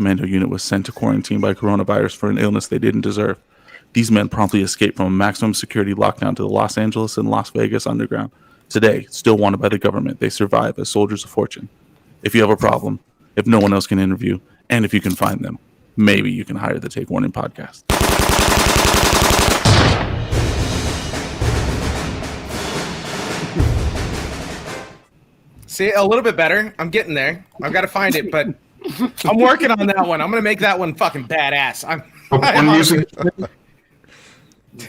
commando unit was sent to quarantine by coronavirus for an illness they didn't deserve. These men promptly escaped from a maximum security lockdown to the Los Angeles and Las Vegas underground. Today, still wanted by the government, they survive as soldiers of fortune. If you have a problem, if no one else can interview, and if you can find them, maybe you can hire the Take Warning podcast. See, a little bit better. I'm getting there. I've got to find it, but I'm working on that one. I'm going to make that one fucking badass.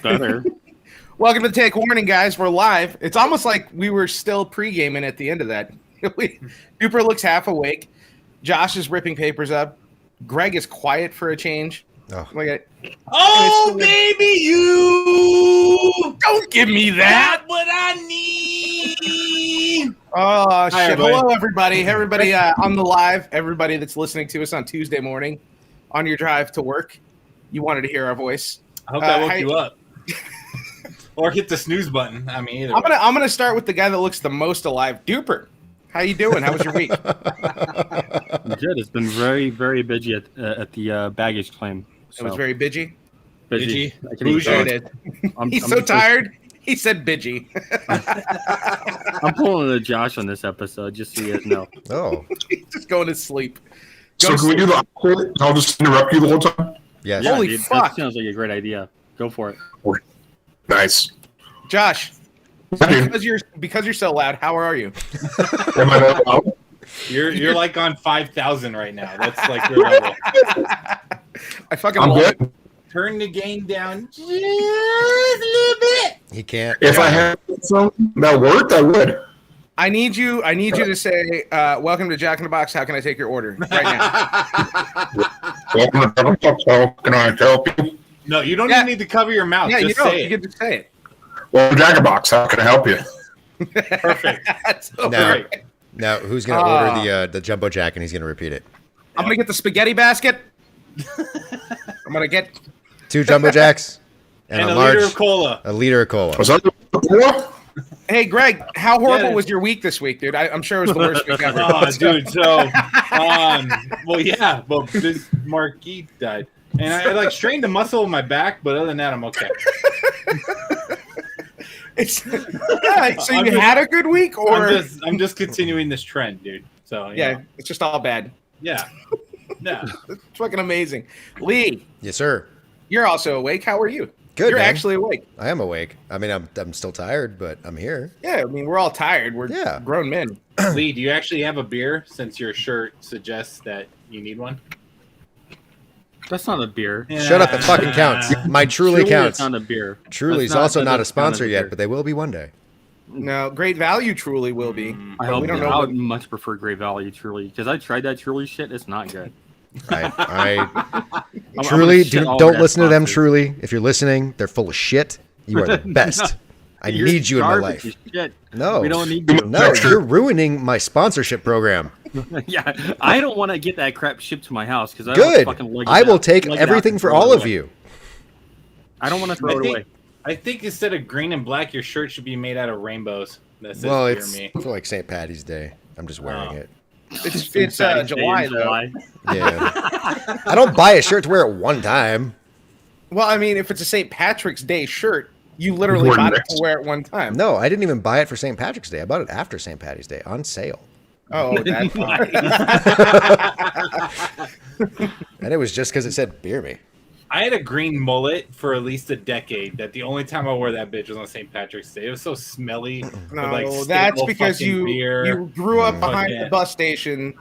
Better. Welcome to Take Warning, guys. We're live. It's almost like we were still pre-gaming at the end of that. Duper looks half awake. Josh is ripping papers up. Greg is quiet for a change. Oh, baby, you don't give me that. That's what I need. Oh, shit. Hello, everybody. Everybody on the live, everybody that's listening to us on Tuesday morning on your drive to work. You wanted to hear our voice. I hope that woke you up. Or hit the snooze button. I mean, either I'm gonna start with the guy that looks the most alive. Duper, how you doing? How was your week? Good. It's been very, very busy at the baggage claim. So. It was very busy. Busy. He's so tired. He said "bitchy." I'm pulling a Josh on this episode, just so you guys know. Oh, he's just going to sleep. So can we do the awkward? I'll just interrupt you the whole time. Yes. Holy dude, fuck! That sounds like a great idea. Go for it. Nice. Josh, because you're so loud, how are you? Am I not loud? You're like on 5,000 right now. That's like your level. I fucking I'm love good. it. Turn the gain down just a little bit. He can't. If I had something that worked, I would. I need you to say, "Welcome to Jack in the Box. How can I take your order right now?" Welcome to Jack in the Box. How can I help you? No, you don't even need to cover your mouth. Yeah, just you don't. say You it. can just say it. Well, Jack in the Box. How can I help you? Perfect. That's so Now, great. now who's going to order the Jumbo Jack and he's going to repeat it? I'm going to get the spaghetti basket. I'm going to get 2 Jumbo Jacks and a large liter of cola. A liter of cola. Was that the Hey, Greg, how horrible was your week this week, dude? I'm sure it was the worst week ever. Oh, dude. So, well, yeah. Well, this Marquis died. And I strained a muscle in my back, but other than that, I'm okay. So you had a good week, or I'm just continuing this trend, dude. So yeah, it's just all bad. Yeah. It's fucking amazing. Lee. Yes, sir. You're also awake. How are you? Good. You're man. actually awake. I am awake. I mean, I'm still tired, but I'm here. Yeah, I mean, we're all tired. We're grown men. Lee, do you actually have a beer? Since your shirt suggests that you need one. That's not a beer. Yeah. Shut up! It fucking counts. My Truly counts. It's not a beer. Truly's also not a sponsor yet, but they will be one day. No, Great Value Truly will be. I hope. We don't know. I would much prefer Great Value Truly because I tried that Truly shit. It's not good. Truly, don't listen to them. Truly, if you're listening, they're full of shit. You are the best. I need you in my life. No, we don't need you. No, you're ruining my sponsorship program. Yeah, I don't want to get that crap shipped to my house because good. I will take everything for all of you. I don't want to throw it away. I think instead of green and black, your shirt should be made out of rainbows. Well, it's for like St. Patty's Day. I'm just wearing it. It's July, though. Yeah. I don't buy a shirt to wear it one time. Well, I mean, if it's a St. Patrick's Day shirt, you literally bought it to wear it one time. No, I didn't even buy it for St. Patrick's Day. I bought it after St. Patty's Day on sale. Oh, that's And it was just because it said "beer me." I had a green mullet for at least a decade. That the only time I wore that bitch was on St. Patrick's Day. It was so smelly. No, that's because you grew up behind the bus station,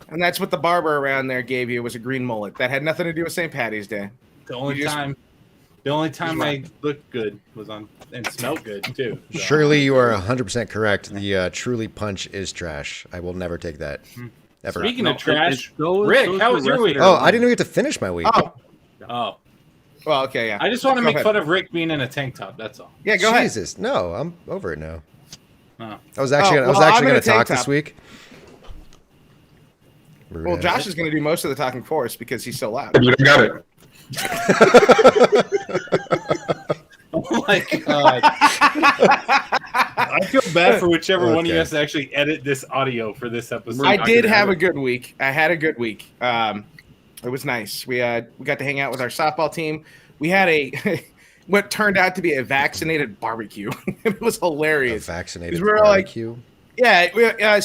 and that's what the barber around there gave you was a green mullet. That had nothing to do with St. Patty's Day. The only time I looked good was on and smelled good too. So. Surely you are 100% correct. The Truly Punch is trash. I will never take that. Ever. Speaking of trash, Rick, how was your week? Oh, I didn't even get to finish my week. Oh. Well, okay, yeah. I just want to make fun of Rick being in a tank top. That's all. Yeah, go ahead. Jesus, no, I'm over it now. Oh. I was actually going to talk this week. Well, Josh is going to do most of the talking for us because he's so loud. You got it. Oh my god! I feel bad for whichever one of you has to actually edit this audio for this episode. I did have a good week. I had a good week. It was nice. We got to hang out with our softball team. We had a what turned out to be a vaccinated barbecue. It was A hilarious. vaccinated We were like- barbecue. Yeah,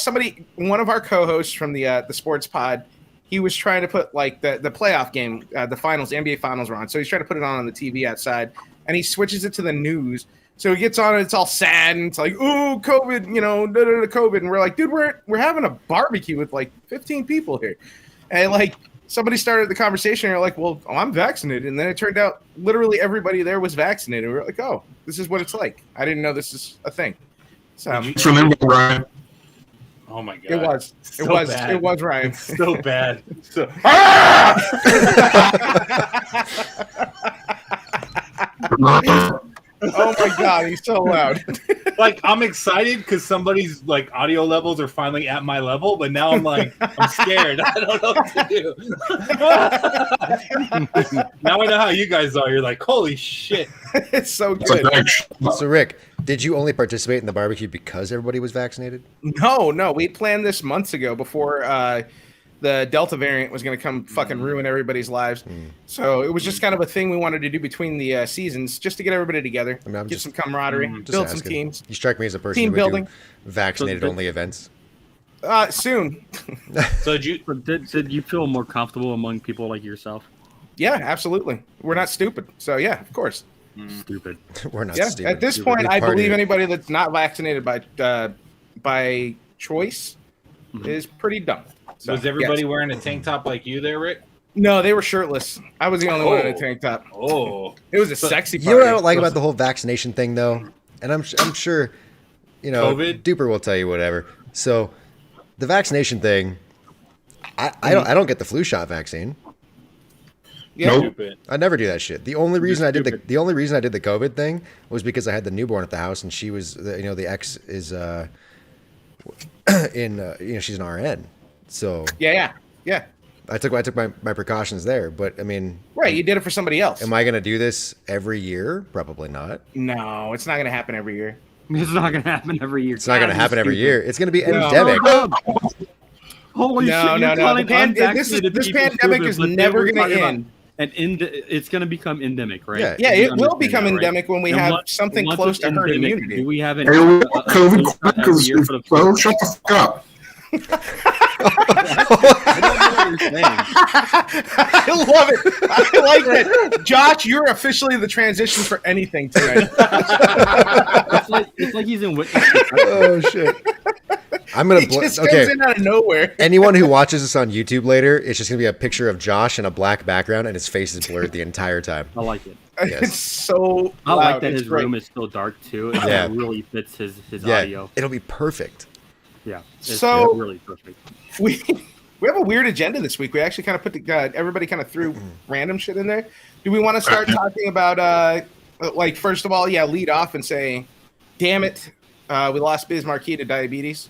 one of our co-hosts from the sports pod, he was trying to put like the playoff game, the finals, NBA finals were on. So he's trying to put it on the TV outside, and he switches it to the news. So he gets on and it's all sad and it's like, oh, COVID, COVID. And we're like, dude, we're having a barbecue with like 15 people here. And like somebody started the conversation and they're like, well, I'm vaccinated. And then it turned out literally everybody there was vaccinated. We were like, oh, this is what it's like. I didn't know this is a thing. So Thanks for the invite, Ryan. Oh my god. it was bad. it was Ryan. So bad. So Oh my god, he's so loud. like I'm excited because somebody's like audio levels are finally at my level, but now I'm like I'm scared. I don't know what to do. Now I know how you guys are. You're like, holy shit. It's so It's like, good. thanks. So Rick, did you only participate in the barbecue because everybody was vaccinated? No, we planned this months ago before the Delta variant was going to come fucking ruin everybody's lives. So it was just kind of a thing we wanted to do between the seasons, just to get everybody together, I mean, I'm get just- some camaraderie, Just build some asking. teams. You strike me as a person Team who would building. do vaccinated only events. Soon. So did you But did you feel more comfortable among people like yourself? Yeah, absolutely. We're not stupid. So yeah, of course. Stupid. We're not Yeah. stupid. At this Stupid. point, We I believe partied. anybody that's not vaccinated by choice is pretty dumb. So, was everybody yes. wearing a tank top like you there, Rick? No, they were shirtless. I was the only one in a Oh. tank top. Oh. It was a So- sexy You party. know what I don't like about the whole vaccination thing, though, and I'm sure, COVID? Duper will tell you whatever. So, the vaccination thing, I don't get the flu shot vaccine. Yeah. Nope. Stupid. I never do that shit. The only reason I did stupid. the COVID thing was because I had the newborn at the house, and she was the ex is she's an RN, so Yeah. I took my precautions there. But I mean, Right. You did it for somebody else. am I going to do this every year? Probably not. No, it's not going to happen every year. It's not gonna happen every year. It's not going to happen every year. It's going to be No. endemic. Holy No, shit! no, You're no. calling This unvaccinated people pandemic stupid, is but never we're gonna talking about end. It's going to become endemic, right? Yeah. Yeah, You it will understand become that, right? endemic when we And have once- something once close it's to herd endemic, immunity. Do we have an Hey, we'll a COVID flu shot quick every because year for the well, shut the fuck up. I don't know what you're saying. I love it. I like that. Josh, you're officially the transition for anything tonight. It's like he's in witness. Oh shit! I'm gonna He just okay. comes in out of nowhere. Anyone who watches this on YouTube later, it's just gonna be a picture of Josh in a black background, and his face is blurred the entire time. I like it. Yes. It's so I loud. like that It's his great. room is still dark too. And Yeah. it really fits his Yeah, audio. it'll be perfect. Yeah, it's So- really perfect. we have a weird agenda this week. We actually kind of put everybody kind of threw random shit in there. Do we want to start talking about like first of all, lead off and say, damn it, we lost Biz Marquis to diabetes.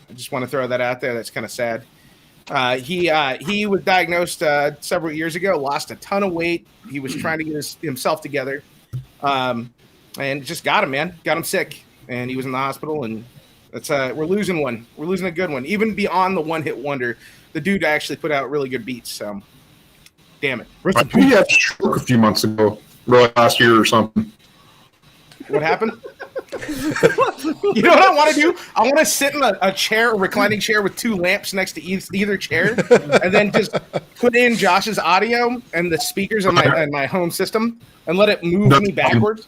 I just want to throw that out there. That's kind of sad. He was diagnosed several years ago, lost a ton of weight. He was trying to get himself together, and it just got him, man. Got him sick, and he was in the hospital. And that's we're losing one. We're losing a good one. Even beyond the one-hit wonder, the dude actually put out really good beats. So, damn it. He had a stroke a few months ago, or last year or something. What happened? You know what I want to do? I want to sit in a chair, a reclining chair with two lamps next to either chair, and then just put in Josh's audio and the speakers on my home system, and let it move me backwards.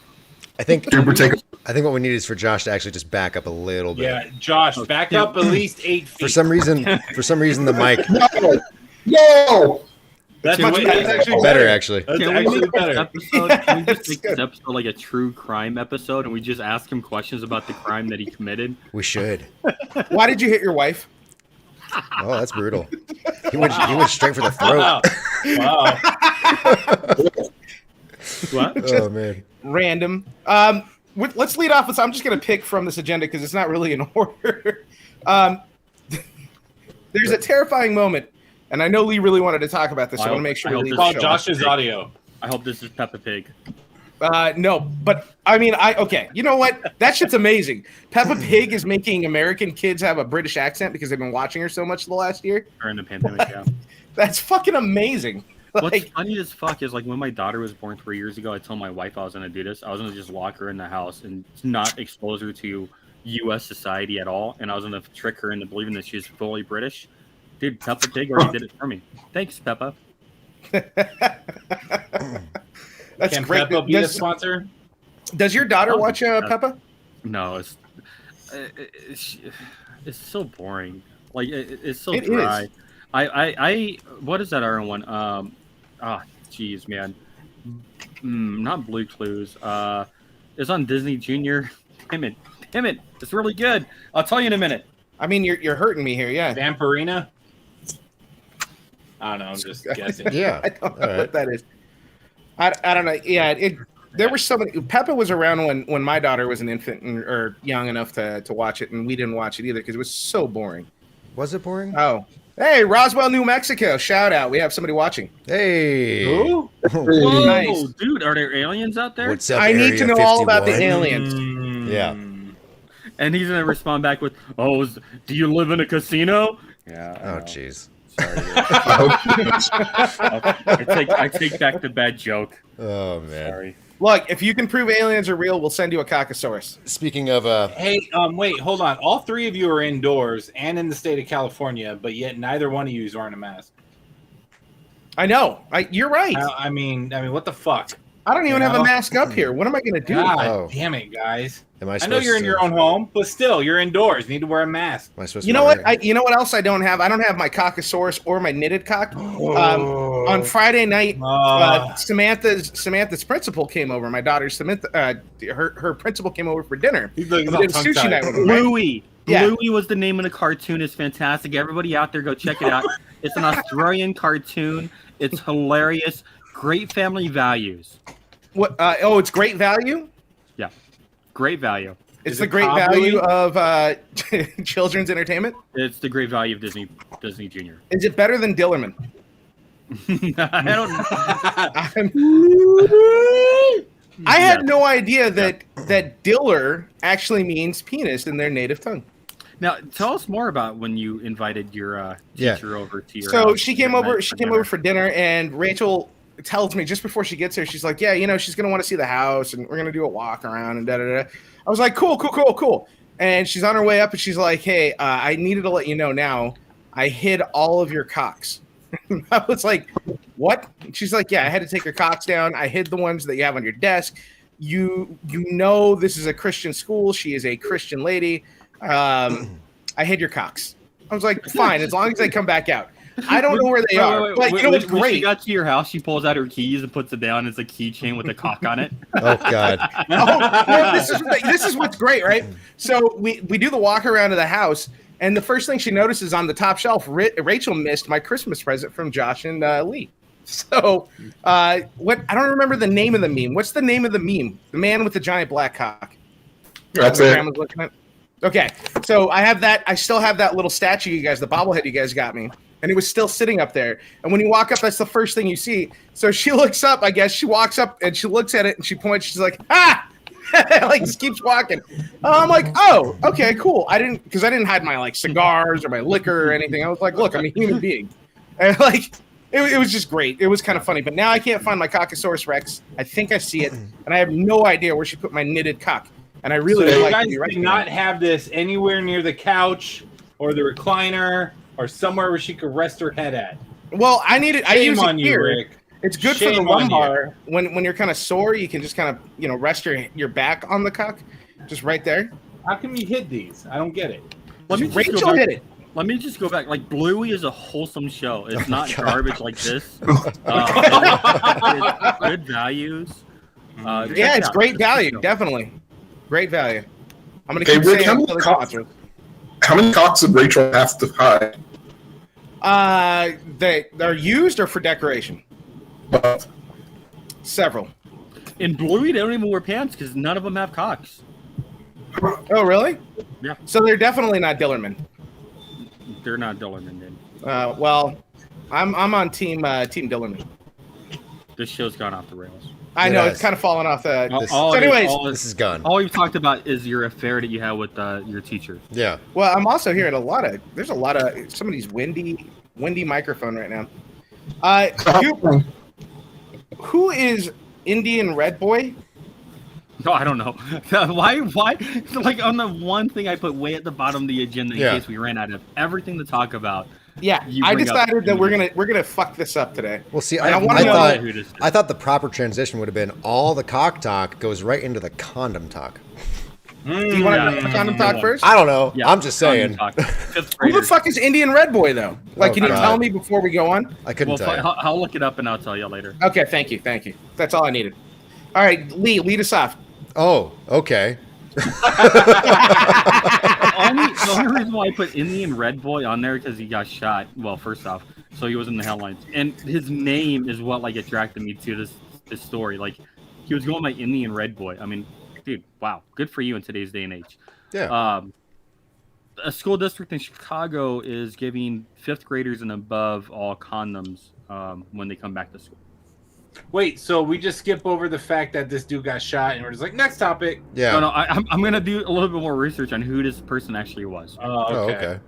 I think Super take I think what we need is for Josh to actually just back up a little bit. Yeah, Josh, back up at least 8 feet. For some reason, the mic No! That's much way- better. that's actually better actually. That's Can we actually make this better. episode? Can we just That's make good. this episode like a true crime episode, and we just ask him questions about the crime that he committed? We should. Why did you hit your wife? Oh, that's brutal. He went straight for the throat. Wow. What? Oh man. Random. Let's lead off with. I'm just going to pick from this agenda because it's not really in order. There's a terrifying moment, and I know Lee really wanted to talk about this. So I want to make sure I hope Lee this Call show- Josh's audio. I hope this is Peppa Pig. No, but I mean, okay. You know what? That shit's amazing. Peppa Pig is making American kids have a British accent because they've been watching her so much the last year. During the pandemic, yeah. That's fucking amazing. What's Like, funny as fuck is like when my daughter was born 3 years ago, I told my wife I was gonna do this. I was gonna just lock her in the house and not expose her to U.S. society at all, and I was gonna trick her into believing that she's fully British. Dude, Peppa Pig already did it for me. Thanks, Peppa. that's Can great. Peppa be a sponsor? Does your daughter Oh, watch yeah. Peppa? No, it's so boring. Like it's so It dry. is. I what is that other one? Jeez, man. Not Blue Clues. It's on Disney Junior. Damn it. It's really good. I'll tell you in a minute. I mean, you're hurting me here. Yeah. Vampirina? I don't know. I'm just guessing. Yeah. I don't know All right. what that is. I don't know. Yeah, there were so many. Peppa was around when my daughter was an infant or young enough to watch it, and we didn't watch it either because it was so boring. Was it boring? Oh, hey, Roswell, New Mexico! Shout out. We have somebody watching. Hey. Who? Whoa, Nice. dude, are there aliens out there? What's up, I need Area to know all about the 51? aliens. Yeah. And he's gonna respond back with, "Oh, do you live in a casino?" Yeah. I Oh, know. jeez. Sorry. I I take back the bad joke. Oh, man. Sorry. Look, if you can prove aliens are real, we'll send you a Caucasaurus. Speaking of, Hey, wait, hold on. All three of you are indoors and in the state of California, but yet neither one of you is wearing a mask. I know. You're right. I mean, what the fuck? I don't even You have a know? mask up here. What am I going to do? God Oh. damn it, guys! am I I supposed know you're in to- your own home, but still, you're indoors. You need to wear a mask. Am I supposed You to know wear what? You know what else I don't have? I don't have my Caucasaurus or my knitted cock. On Friday night, Samantha's principal came over. My daughter Samantha, her principal came over for dinner. He's like, We did sushi night with her, right? Bluey. Yeah. Bluey was the name of the cartoon. It's fantastic. Everybody out there, go check it out. It's an Australian cartoon. It's hilarious. Great family values. What? It's great value. Great value. It's Is the it great Cobb value Louie? of children's entertainment. It's the great value of Disney Junior. Is it better than Dillerman? I don't I had no idea that Diller actually means penis in their native tongue. Now, tell us more about when you invited your teacher over to your So house she came for over. dinner. She came over for dinner, and Rachel tells me just before she gets here, she's like, "Yeah, she's gonna want to see the house, and we're gonna do a walk around and da da da." I was like, "Cool." And she's on her way up, and she's like, "Hey, I needed to let you know now. I hid all of your cocks." I was like, "What?" She's like, "Yeah, I had to take your cocks down. I hid the ones that you have on your desk. You know this is a Christian school. She is a Christian lady. I hid your cocks." I was like, "Fine, as long as they come back out." I don't know where they are. But you know what's When she great? got to your house, she pulls out her keys and puts it down. It's a keychain with a cock on it. Oh, God. This is what's great, right? So we do the walk around of the house, and the first thing she notices on the top shelf, Rachel missed my Christmas present from Josh and Lee. So what? I don't remember the name of the meme. What's the name of the meme? The man with the giant black cock. That's My it. grandma's looking at. Okay, so I have that. I still have that little statue, you guys, the bobblehead you guys got me, and it was still sitting up there. And when you walk up, that's the first thing you see. So she looks up. I guess she walks up and she looks at it and she points. She's like, "Ah!" Like just keeps walking. I'm like, "Oh, okay, cool." I didn't hide my like cigars or my liquor or anything. I was like, "Look, I'm a human being," and like. It was just great. It was kind of funny, but now I can't find my Caucasaurus Rex. I think I see it, and I have no idea where she put my knitted cock. And I really So would you like to guys be do not recognized. have this anywhere near the couch or the recliner or somewhere where she could rest her head at. Well, I need it. I Shame use it on you, here. Rick. It's good for the Shame on lumbar. When you're kind of sore, you can just kind of rest your back on the cock, just right there. How come you hid these? I don't get it. Let me just Rachel go back. did it. Let me just go back. Like Bluey is a wholesome show. It's not God. garbage like this. It's good values. Check Yeah, it it's out. great It's a good value. show. Definitely, great value. I'm gonna Okay, keep Rick, saying how it many until they cocks- sponsor it. How many cocks did Rachel have to hide? They're used or for decoration. But Several. In Bluey, they don't even wear pants because none of them have cocks. Oh, really? Yeah. So they're definitely not Dillerman. They're not Dylan and then. Well, I'm on team Dillerman. This show's gone off the rails. I It know has. it's kind of falling off the. This- So anyways, This is gone. all we've talked about is your affair that you had with your teacher. Yeah. well, I'm also hearing there's a lot of some of these windy microphone right now. Who is Indian Red Boy? No, I don't know. Why? Like on the one thing I put way at the bottom of the agenda in case we ran out of everything to talk about. Yeah, I decided that we're gonna fuck this up today. Well, see, I thought the proper transition would have been all the cock talk goes right into the condom talk. Do you want to condom talk first? I don't know. Yeah, I'm just saying. Who the fuck is Indian Red Boy though? Like, can you tell me before we go on? I couldn't tell you. I'll look it up and I'll tell you later. Okay, thank you. That's all I needed. All right, Lee, lead us off. Oh, okay. The only reason why I put Indian Red Boy on there because he got shot. Well, first off, so he was in the headlines, and his name is what like attracted me to this story. Like, he was going by Indian Red Boy. I mean, dude, wow, good for you in today's day and age. Yeah. A school district in Chicago is giving 5th graders and above all condoms when they come back to school. Wait, so we just skip over the fact that this dude got shot, and we're just like, next topic. Yeah. No, I'm gonna do a little bit more research on who this person actually was. Oh, okay.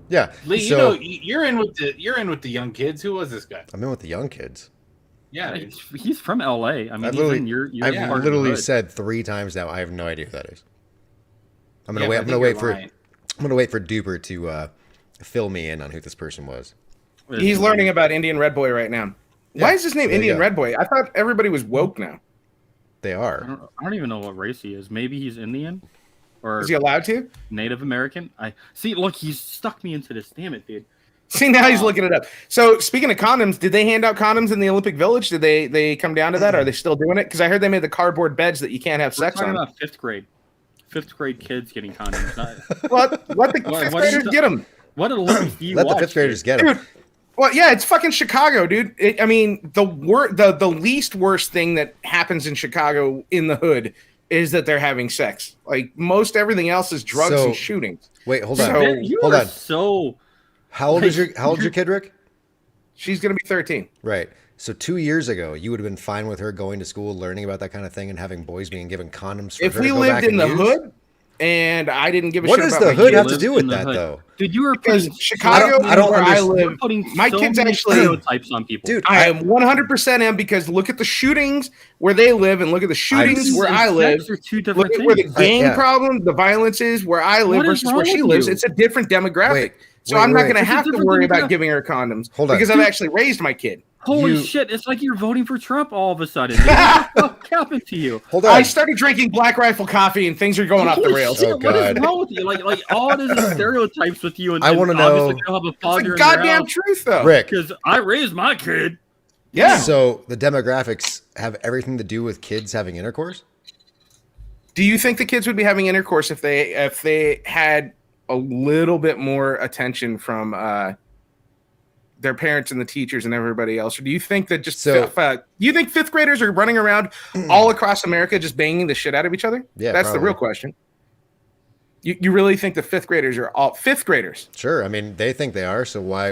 Yeah. Lee, so, you're in with the young kids. Who was this guy? I'm in with the young kids. Yeah, he's from LA. I mean, I've literally said 3 times now. I have no idea who that is. I'm gonna wait for Duper to fill me in on who this person was. He's learning about Indian Red Boy right now. Why is his name Indian Red Boy? I thought everybody was woke now. They are. I don't even know what race he is. Maybe he's Indian, or is he allowed to? Native American? I see. Look, he's stuck me into this. Damn it, dude. See, now he's looking it up. So, speaking of condoms, did they hand out condoms in the Olympic Village? Did they come down to that? Are they still doing it? Because I heard they made the cardboard beds that you can't have sex on. About 5th grade. 5th grade kids getting condoms. Let the 5th graders get them. What Olympics do you Let watch, the 5th graders get them. Dude, well, yeah, it's fucking Chicago, dude. I mean, the least worst thing that happens in Chicago in the hood is that they're having sex. Like, most everything else is drugs and shootings. Wait, hold on. So, hold on. How old is your kid, Rick? She's gonna be 13. Right. So 2 years ago, you would have been fine with her going to school, learning about that kind of thing, and having boys being given condoms. If we lived in the hood, and I didn't give a shit about what does the hood have to do with that, though? Dude, you were because Chicago, where I live, my so kids many actually stereotypes on people. Dude, I am 100% am because look at the shootings where they live and look at the shootings where I live. Look at where the gang problem, the violence is where I live versus where she lives. It's a different demographic. So I'm not going to have to worry about giving her condoms because I've actually raised my kid. Holy shit! It's like you're voting for Trump all of a sudden. What the fuck happened to you? Hold on. I started drinking Black Rifle coffee and things are going off the rails. Oh, what is wrong with you? Like all it is stereotypes with you. And I want to know. You don't have a father it's the goddamn truth, though. Rick, because I raised my kid. Yeah. So the demographics have everything to do with kids having intercourse. Do you think the kids would be having intercourse if they had a little bit more attention from their parents and the teachers and everybody else? Or do you think that you think 5th graders are running around all across America just banging the shit out of each other? Yeah, that's probably the real question. You really think the 5th graders are all 5th graders? Sure. I mean, they think they are. So why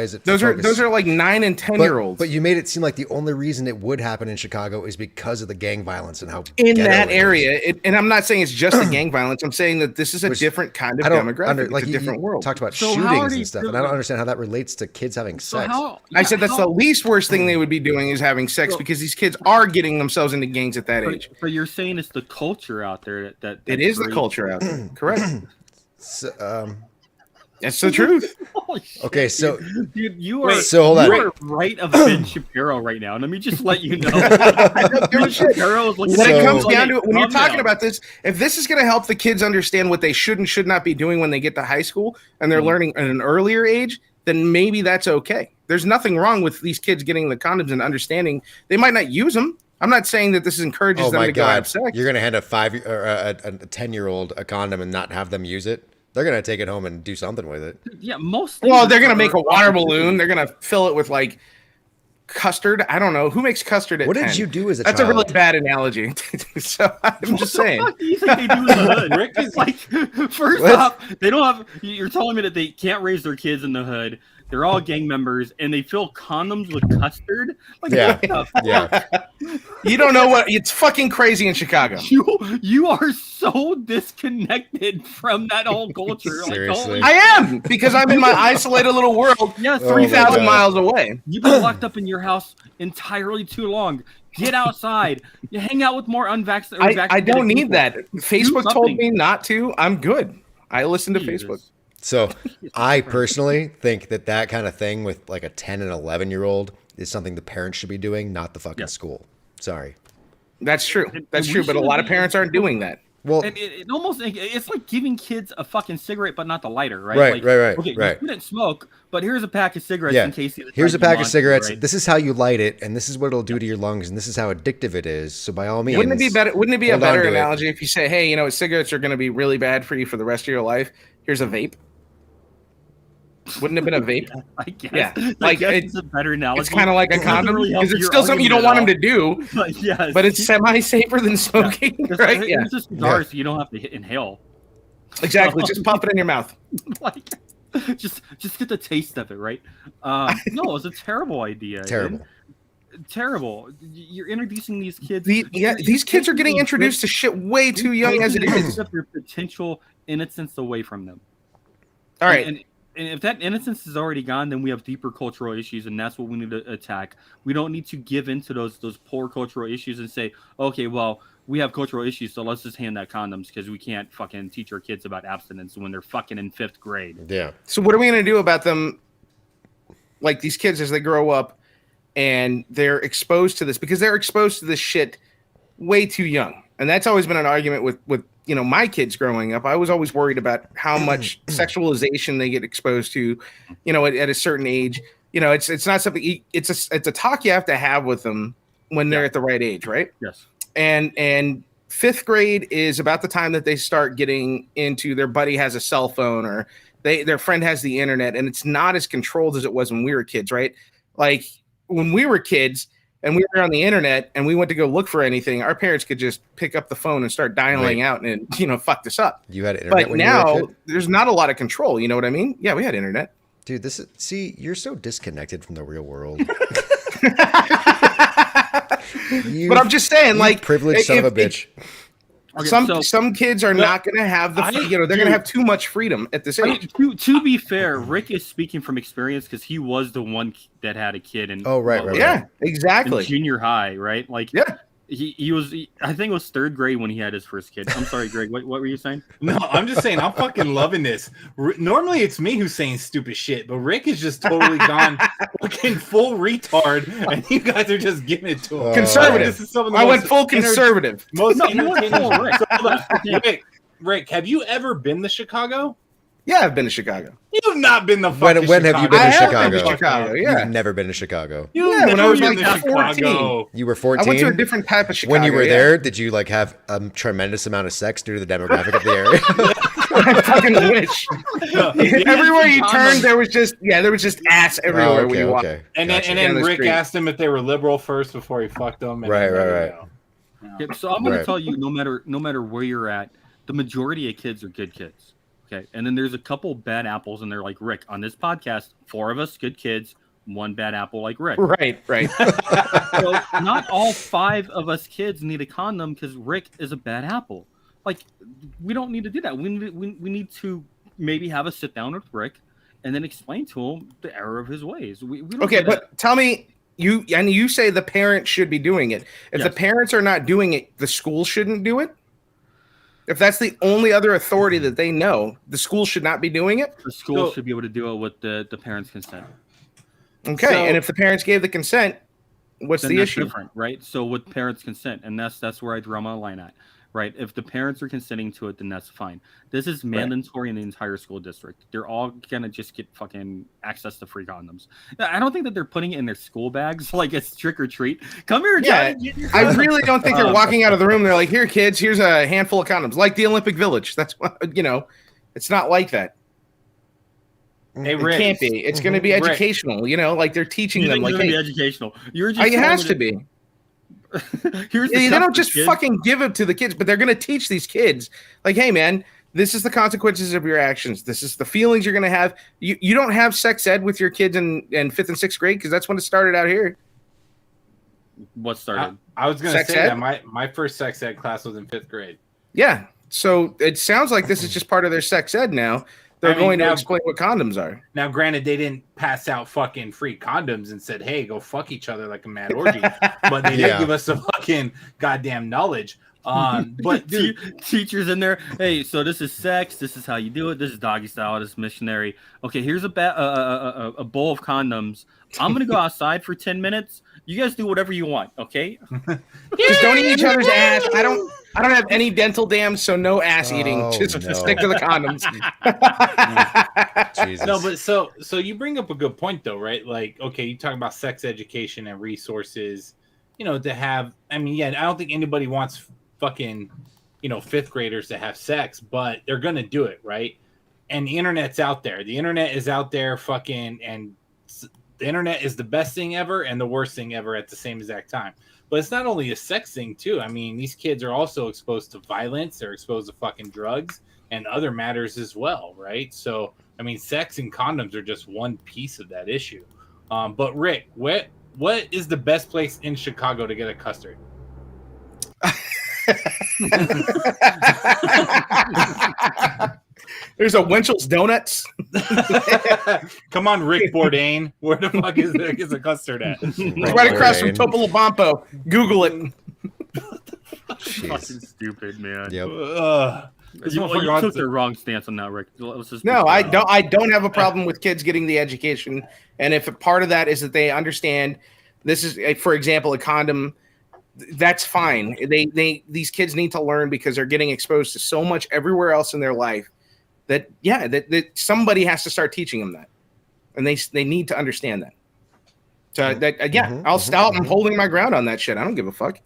is it? Those are like 9 and 10-year-olds. But you made it seem like the only reason it would happen in Chicago is because of the gang violence and how in that area. And I'm not saying it's just the gang violence. I'm saying that this is a different kind of demographic. It's a different world. Talked about shootings and stuff, and I don't understand how that relates to kids having sex. I said that's the least worst thing they would be doing is having sex because these kids are getting themselves into gangs at that age. But you're saying it's the culture out there that it is the culture out there. Correct. So, that's the truth. Okay, so dude, you are hold on. You are right of Ben Shapiro right now. Let me just let you know. Ben Shapiro is when it comes down to it, when you're talking about this, if this is going to help the kids understand what they should and should not be doing when they get to high school and they're learning at an earlier age, then maybe that's okay. There's nothing wrong with these kids getting the condoms and understanding they might not use them. I'm not saying that this encourages them to go have sex. You're going to hand a 5 or a 10-year-old a condom and not have them use it? They're going to take it home and do something with it. Yeah, most. Well, they're going to make a water balloon. They're going to fill it with like custard. I don't know who makes custard at 10. What did you do as a That's child? a really bad analogy. So I'm just saying. What do you think they do in the hood? Rick is like, first off, they don't have. You're telling me that they can't raise their kids in the hood. They're all gang members, and they fill condoms with custard. Like, Yeah. what the fuck? Yeah. You don't know what it's fucking crazy in Chicago. You are so disconnected from that whole culture. Seriously. I am because I'm in my isolated little world, Yes, Oh my 3,000 God. miles away. you've been locked up in your house entirely too long. Get outside. You hang out with more unvaccinated. I don't need people. that. Facebook told something. me not to. I'm good. I listen to Jesus. Facebook. So I personally think that kind of thing with like a 10 and 11-year-old is something the parents should be doing, not the fucking Yeah. school. Sorry. That's true. That's we true. But a shouldn't lot of be- parents aren't doing that. Well, And it almost it's like giving kids a fucking cigarette, but not the lighter, right? Right, Like, right, Okay, right. you couldn't smoke, but here's a pack of cigarettes yeah. in case you Here's a decide you pack of want to, cigarettes. right? This is how you light it, and this is what it'll do to your lungs, and this is how addictive it is. So by all means, Wouldn't it be better? Wouldn't it be a hold on better to it. analogy if you say, "Hey, you know, cigarettes are going to be really bad for you for the rest of your life. Here's a vape." Wouldn't it have been a vape? I guess. Yeah, I like, guess it- it's a better analogy. It's kind of like a It doesn't condom really help because it's your still something you don't want argument them at to all. do, But yes, but it's semi-safer than smoking, Just- right? Yeah, It's just cigar, so you don't have to inhale. exactly. Just pop it in your mouth. Like, just get the taste of it, right? No, it's a terrible idea. Terrible. Terrible. You're introducing these kids. These kids are getting introduced to shit way too young as it is. Their potential innocence away from them. All right. And if that innocence is already gone, then we have deeper cultural issues, and that's what we need to attack. We don't need to give into those poor cultural issues and say, okay, well, we have cultural issues, so let's just hand out condoms because we can't fucking teach our kids about abstinence when they're fucking in 5th grade. Yeah. So what are we going to do about them, like these kids as they grow up and they're exposed to this? Because they're exposed to this shit way too young. And that's always been an argument with you know, my kids growing up. I was always worried about how much sexualization they get exposed to, you know, at a certain age. You know, it's not something, it's a talk you have to have with them when they're at the right age, right? Yes. And 5th grade is about the time that they start getting into their buddy has a cell phone or their friend has the internet, and it's not as controlled as it was when we were kids, right? Like when we were kids and we were on the internet and we went to go look for anything, our parents could just pick up the phone and start dialing out and, you know, fuck this up. You had internet But when you were a now kid? there's not a lot of control. You know what I mean? Yeah, we had internet. Dude, you're so disconnected from the real world. But I'm just saying, like, privileged son of a bitch. Okay, some kids are not going to have the, they're going to have too much freedom at this age. To be fair, Rick is speaking from experience because he was the one that had a kid in Yeah, exactly. in junior high, right? Like, yeah. He was, I think it was 3rd grade when he had his first kid. I'm sorry, Greg. What were you saying? No, I'm just saying I'm fucking loving this. Normally it's me who's saying stupid shit, but Rick is just totally gone fucking full retard, and you guys are just giving it to him. Conservative. This is some of the I most went full conservative. Most No, you went entertaining. full Rick. So hold on. Rick, have you ever been to Chicago? Yeah, I've been to Chicago. You have not been to fucking When have you been I to have Chicago? been to Chicago, yeah. You've never been to Chicago. Yeah, when I was been like to 14. You were I 14? went to a different type of Chicago. When you were yeah. there, did you like have a tremendous amount of sex due to the demographic of the area? I fucking wish. Everywhere you turned, there was just ass everywhere when you walked. And Gotcha. then Down the Rick street. asked them if they were liberal first before he fucked them. And Right. Yeah, so I'm going Right. to tell you, no matter where you're at, the majority of kids are good kids. Okay, and then there's a couple bad apples, and they're like Rick. On this podcast, 4 of us good kids, 1 bad apple like Rick. Right. So not all 5 of us kids need a condom because Rick is a bad apple. Like, we don't need to do that. We need to maybe have a sit down with Rick and then explain to him the error of his ways. We don't Okay, do that. but tell me, you say the parents should be doing it. If the Yes. parents are not doing it, the school shouldn't do it? If that's the only other authority that they know, the school should not be doing it? The school should be able to do it with the parents' consent. Okay, So- and if the parents gave the consent, what's Then the that's issue? different, right? So with parents' consent, and that's where I draw my line at, right? If the parents are consenting to it, then that's fine. This is mandatory in the entire school district. They're all gonna just get fucking access to free condoms. I don't think that they're putting it in their school bags like it's trick or treat. Come here, Yeah, Johnny. Get your I condom. really don't think they're walking out of the room. They're like, "Here, kids, here's a handful of condoms," like the Olympic Village. That's what it's not like that. Hey, It Rick. can't be. It's going to be Rick. educational. Like they're teaching You them. think Like, it's gonna hey, be educational. You're just it has to be. Here's They the don't just kid. fucking give it to the kids, but they're going to teach these kids. Like, hey, man, this is the consequences of your actions. This is the feelings you're going to have. You don't have sex ed with your kids in 5th and 6th grade because that's when it started out here. What started? I was going to Sex say ed? that my first sex ed class was in 5th grade. Yeah. So it sounds like this is just part of their sex ed now. They're going to explain what condoms are. Now, granted, they didn't pass out fucking free condoms and said, hey, go fuck each other like a mad orgy. But they did give us some fucking goddamn knowledge. But dude, teachers in there. Hey, so this is sex. This is how you do it. This is doggy style. This is missionary. Okay, here's a bowl of condoms. I'm gonna go outside for 10 minutes. You guys do whatever you want. Okay. Just don't eat each other's ass. I don't have any dental dams, so no ass eating. Just stick to the condoms. Jesus. No, but so you bring up a good point though, right? Like, okay, you talk about sex education and resources, to have. I mean, yeah, I don't think anybody wants fucking, 5th graders to have sex, but they're gonna do it, right? And the internet's out there. The internet is out there, fucking, and the internet is the best thing ever and the worst thing ever at the same exact time. But it's not only a sex thing too. I mean, these kids are also exposed to violence. They're exposed to fucking drugs and other matters as well, right? So, I mean, sex and condoms are just one piece of that issue. But Rick, what is the best place in Chicago to get a custard? There's a Winchell's Donuts. Come on, Rick Bourdain. Where the fuck is a custard at? Right across from Topolobampo. Google it. Fucking stupid, man. Yep. You took the wrong stance on that, Rick. No, I don't have a problem with kids getting the education, and if a part of that is that they understand this is, for example, a condom, that's fine. These kids need to learn because they're getting exposed to so much everywhere else in their life that somebody has to start teaching them that, and they need to understand that. So I'm holding my ground on that shit. I don't give a fuck.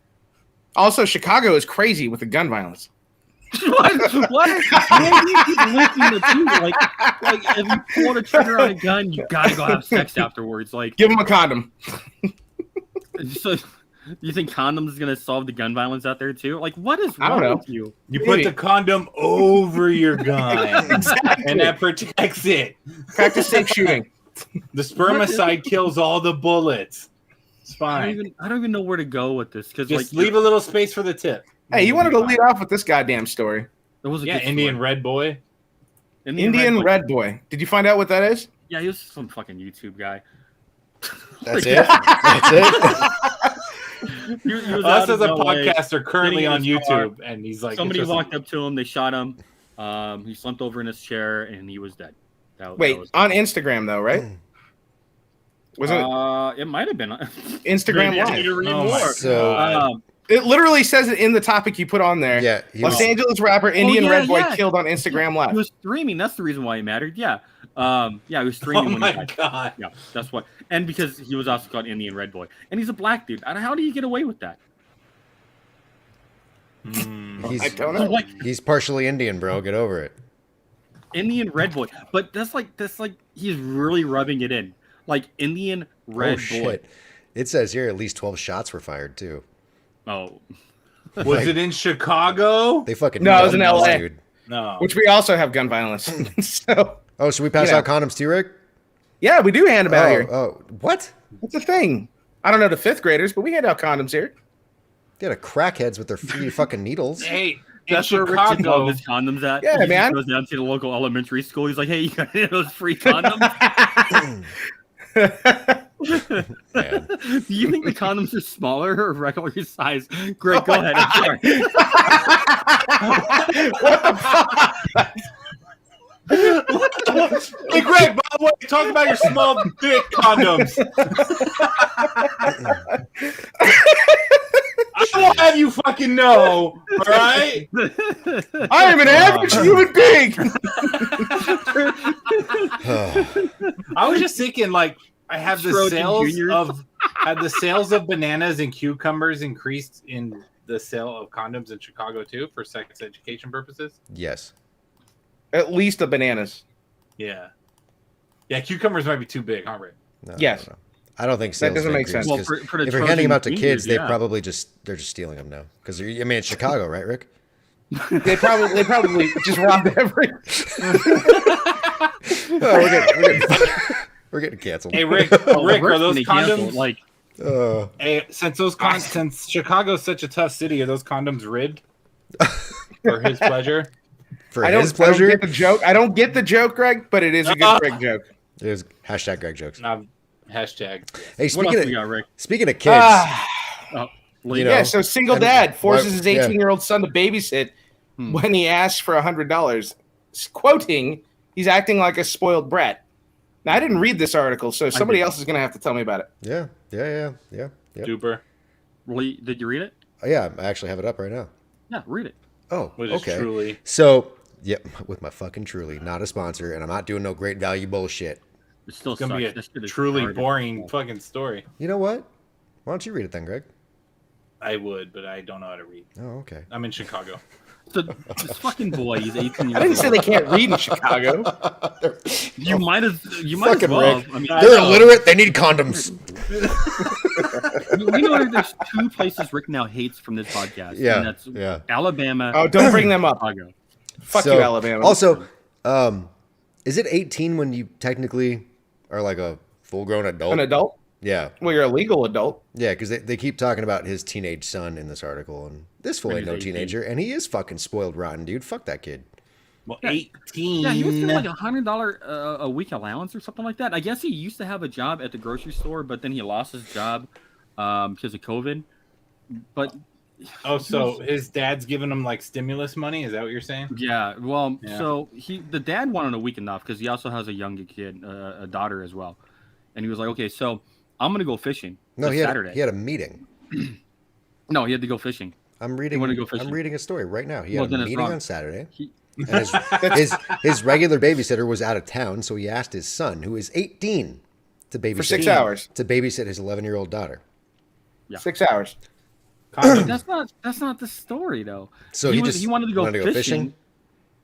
Also, Chicago is crazy with the gun violence. What? Why do you keep linking the two? Like if you pull the trigger on a gun, you gotta go have sex afterwards. Like, give them a condom. So, you think condoms is gonna solve the gun violence out there too? Like, what is wrong with you? You put the condom over your gun, and that protects it. Practice safe shooting. The spermicide kills all the bullets. It's fine. I don't even know where to go with this because just leave a little space for the tip. Hey, you wanted to lead off with this goddamn story. That was Indian Red Boy. Indian Red Boy. Did you find out what that is? Yeah, he was some fucking YouTube guy. That's it. That's it. He was Us as a LA, podcaster currently on YouTube, and he's like, somebody walked up to him, they shot him. He slumped over in his chair, and he was dead. Wait, on Instagram though, right? Was it? It might have been Instagram Live. So it literally says it in the topic you put on there. Yeah, Los Angeles rapper Indian Red Boy killed on Instagram Live. He was streaming. That's the reason why he mattered. Yeah. He was streaming. Oh my god. Yeah, that's what. And because he was also called Indian Red Boy, and he's a black dude. How do you get away with that? I don't know. He's partially Indian, bro. Get over it. Indian Red Boy, but that's like he's really rubbing it in, like Indian Red Boy. Shit. It says here at least 12 shots were fired too. Oh, was it in Chicago? They fucking no, it was in LA, dude. No, which we also have gun violence. So, should we pass out condoms too, Rick? Yeah, we do hand them out here. Oh, what? What's the thing? I don't know the 5th graders, but we hand out condoms here. They had crackheads with their free fucking needles. Hey, that's where Rick took all his condoms at. Yeah, man. He goes down to the local elementary school. He's like, "Hey, you got those free condoms?" Do you think the condoms are smaller or regular size? Greg, go ahead. I'm sorry. What the fuck? Hey, Greg, by the way, talk about your small dick condoms. I will have you fucking know, all right? I am an average human being. I was just thinking, like, have the sales of bananas and cucumbers increased in the sale of condoms in Chicago too for sex education purposes? Yes. At least the bananas. Yeah. Yeah, cucumbers might be too big, huh, Rick? No, yes. No. I don't think sales that doesn't make sense. Well, for if you're handing them out to kids, yeah. they're just stealing them now. Because it's Chicago, right, Rick? They probably just robbed every. We're getting canceled. Hey Rick, are those Rick's gonna cancel, condoms? like, Hey, since Chicago's such a tough city, are those condoms ribbed for his pleasure? For I his don't pleasure, get the joke. I don't get the joke, Greg, but it is a good Greg joke. it was hashtag Greg jokes. Hashtag. Hey, what else we speaking got, Rick? of kids, Oh, you Yeah, know, so single and dad forces why- his yeah. 18-year-old son to babysit when he asks for $100, quoting, "He's acting like a spoiled brat." Now, I didn't read this article, so somebody did. else is going to have to tell me about it. yeah. Yep. Duper. Lee, did you read it? Oh, yeah, I actually have it up right now. Yeah, read it. Oh, Which is okay. truly. So, yep, with my fucking Truly, not a sponsor, and I'm not doing no great value bullshit. It still It's gonna be sucks. a This shit is truly garbage. boring fucking story. You know what? Why don't you read it then, Greg? I would, but I don't know how to read. Oh, okay. I'm in Chicago. This fucking boy, he's 18 years I didn't say old. they can't read in Chicago. You might as Fucking well. Rick. I mean, They're illiterate. They need condoms. we know that there's two places Rick now hates from this podcast. Yeah, And that's yeah. Alabama. Oh, don't bring them up. Chicago. Fuck So, you, Alabama. Also, is it 18 when you technically are like a full-grown adult? An adult? Yeah, Well, you're a legal adult. yeah, because they keep talking about his teenage son in this article, and this fool And ain't he's no 18. teenager, and he is fucking spoiled rotten, dude. Fuck that kid. Well, Yeah. 18. Yeah, he was getting like $100 a week allowance or something like that. I guess he used to have a job at the grocery store, but then he lost his job because of COVID. But Oh, so his dad's giving him like stimulus money? Is that what you're saying? yeah, well, Yeah. so the dad wanted a weekend off because he also has a younger kid, a daughter as well, and he was like, okay, so I'm gonna go fishing. No, this Saturday. he had a meeting. No, he had to go fishing. I'm reading. wanna go fishing? I'm reading a story right now. He Well, had a then it's meeting wrong. on Saturday. He- And his regular babysitter was out of town, so he asked his son, who is 18, to babysit For 6 hours. to babysit his 11-year-old daughter. Yeah. 6 hours. That's not the story though. So he just wanted to go fishing. fishing?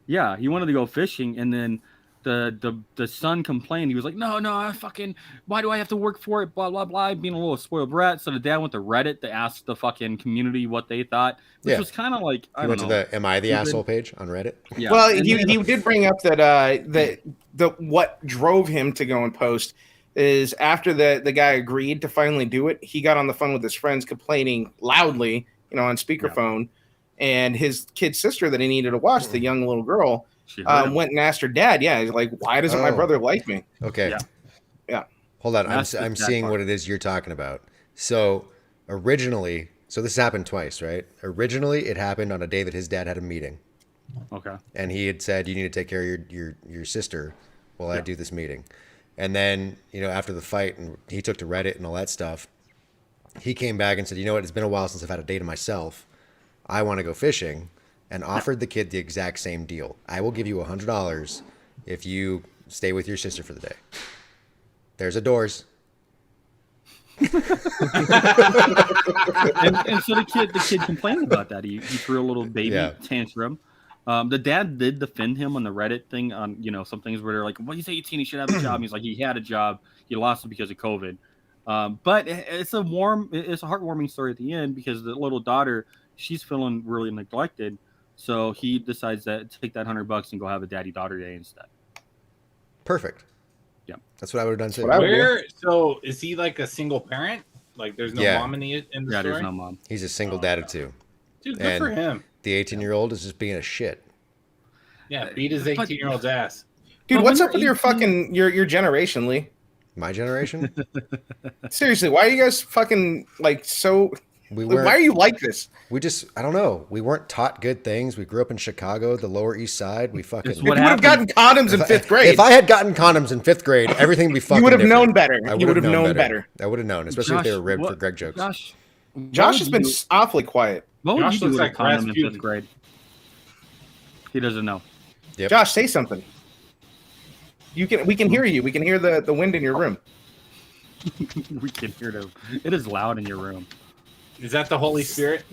Yeah, he wanted to go fishing, and then the son complained. He was like, "No, why do I have to work for it?" Blah blah blah, being a little spoiled brat. So the dad went to Reddit to ask the fucking community what they thought, which Yeah. was kind of like I He don't went know. to the "Am I the Stupid. asshole" page on Reddit. Yeah. Well, and he then- did bring up that the what drove him to go and post is after the guy agreed to finally do it, he got on the phone with his friends complaining loudly, on speakerphone, and his kid's sister that he needed to watch, the young little girl, she heard him. went and asked her dad, he's like, "Why doesn't my Oh. brother like me?" Okay. Yeah. Yeah. Hold on. That's the I'm sad seeing part. what it is you're talking about. So originally, this happened twice, right? Originally, it happened on a day that his dad had a meeting, Okay. and he had said, "You need to take care of your sister while I do this meeting." And then, after the fight, and he took to Reddit and all that stuff, he came back and said, "You know what? It's been a while since I've had a day to myself. I want to go fishing," and offered the kid the exact same deal. "I will give you $100 if you stay with your sister for the day." There's a doors. and so the kid complained about that. He threw a little baby Yeah. tantrum. The dad did defend him on the Reddit thing on some things where they're like, "Well, he's 18, he should have a job." He's like, he had a job, he lost it because of COVID. But it's a heartwarming story at the end because the little daughter, she's feeling really neglected, so he decides to take that $100 and go have a daddy-daughter day instead. Perfect. Yeah. That's what I would have done too. what I would do. So is he like a single parent? Like there's no Yeah. mom in the Yeah, story? there's no mom. He's a single dad of two. Dude, good And- for him. The 18-year-old is just being a shit. Yeah, beat his But- 18-year-old's ass. Dude, But what's when up with you're your fucking your generation, Lee? My generation, Seriously, why are you guys fucking like so? we Why are weren't. you like this? I don't know. We weren't taught good things. We grew up in Chicago, the Lower East Side. We fucking. It's You what would have gotten condoms in fifth grade. If I had gotten condoms in 5th grade, everything would be fucking. you would have different. known better. I You would have known better. better. I would have known, especially if they were ribbed what- for Greg jokes. Josh Josh has been awfully quiet. What would Josh you do looks with a like condom in Rasputin. 5th grade? He doesn't know. Yep. Josh, say something. We can hear you. We can hear the wind in your room. We can hear it. It is loud in your room. Is that the Holy Spirit?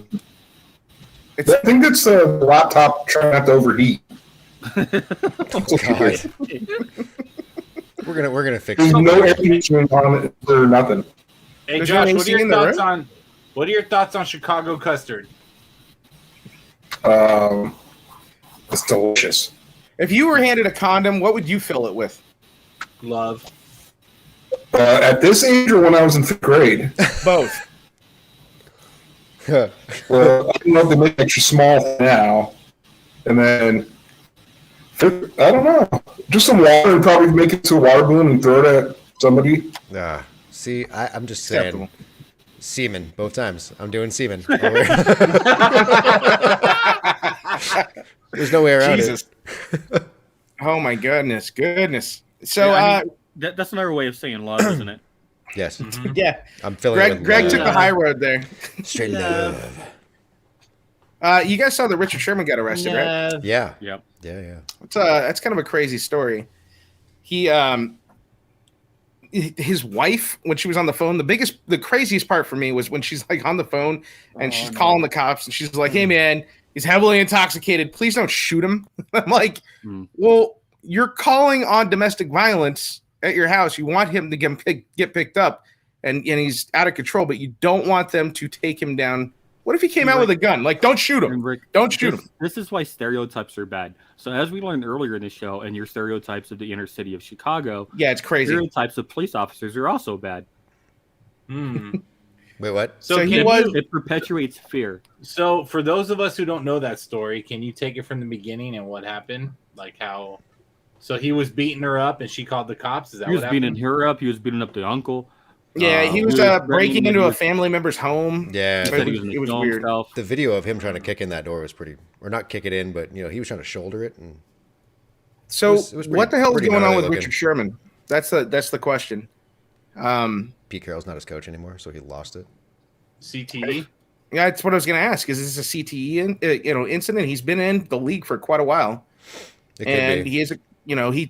I think it's the laptop trying not to overheat. God. We're gonna fix There's it. no air conditioning on it or nothing. Hey There's Josh, no what are AC your in the thoughts room? on Chicago custard? It's delicious. If you were handed a condom, what would you fill it with? Love. At this age or when I was in 5th grade? Both. Well, I don't know if they make extra small now. And then, I don't know. Just some water and probably make it to a water balloon and throw it at somebody. See, I'm just saying. Acceptable. Semen, both times. I'm doing semen. There's no way around Jesus. Oh my goodness. So, Yeah, I mean, that's another way of saying love, isn't it? it. Yes. yeah, I'm filling it with Greg love. took the high road there. Straight love. You guys saw that Richard Sherman got arrested, right? Yeah. Yep. Yeah. That's kind of a crazy story. He his wife, when she was on the phone, the craziest part for me was when she's like on the phone and she's calling the cops and she's like, "Hey man, he's heavily intoxicated. Please don't shoot him." I'm like, well, you're calling on domestic violence at your house. You want him to get picked up and he's out of control, but you don't want them to take him down. What if he came out with a gun? Like, don't shoot him. Rick, Don't shoot him. This is why stereotypes are bad. So as we learned earlier in the show, and your stereotypes of the inner city of Chicago, Yeah, it's crazy. stereotypes of police officers are also bad. Wait, what? So he can was- you- It perpetuates fear. So for those of us who don't know that story, can you take it from the beginning and what happened? Like how? So he was beating her up and she called the cops. Is that He was what beating happened? her up. He was beating up the uncle. Yeah, he was threatening breaking into to- a family member's home. Yeah. He said he was going It to was kill weird. himself. The video of him trying to kick in that door was pretty, or not kick it in, but he was trying to shoulder it. And So It was what the hell is pretty going on gnarly with looking. Richard Sherman? That's the question. Pete Carroll's not his coach anymore, so he lost it. CTE. Yeah, that's what I was going to ask. Is this a CTE incident? He's been in the league for quite a while, It could and be. he is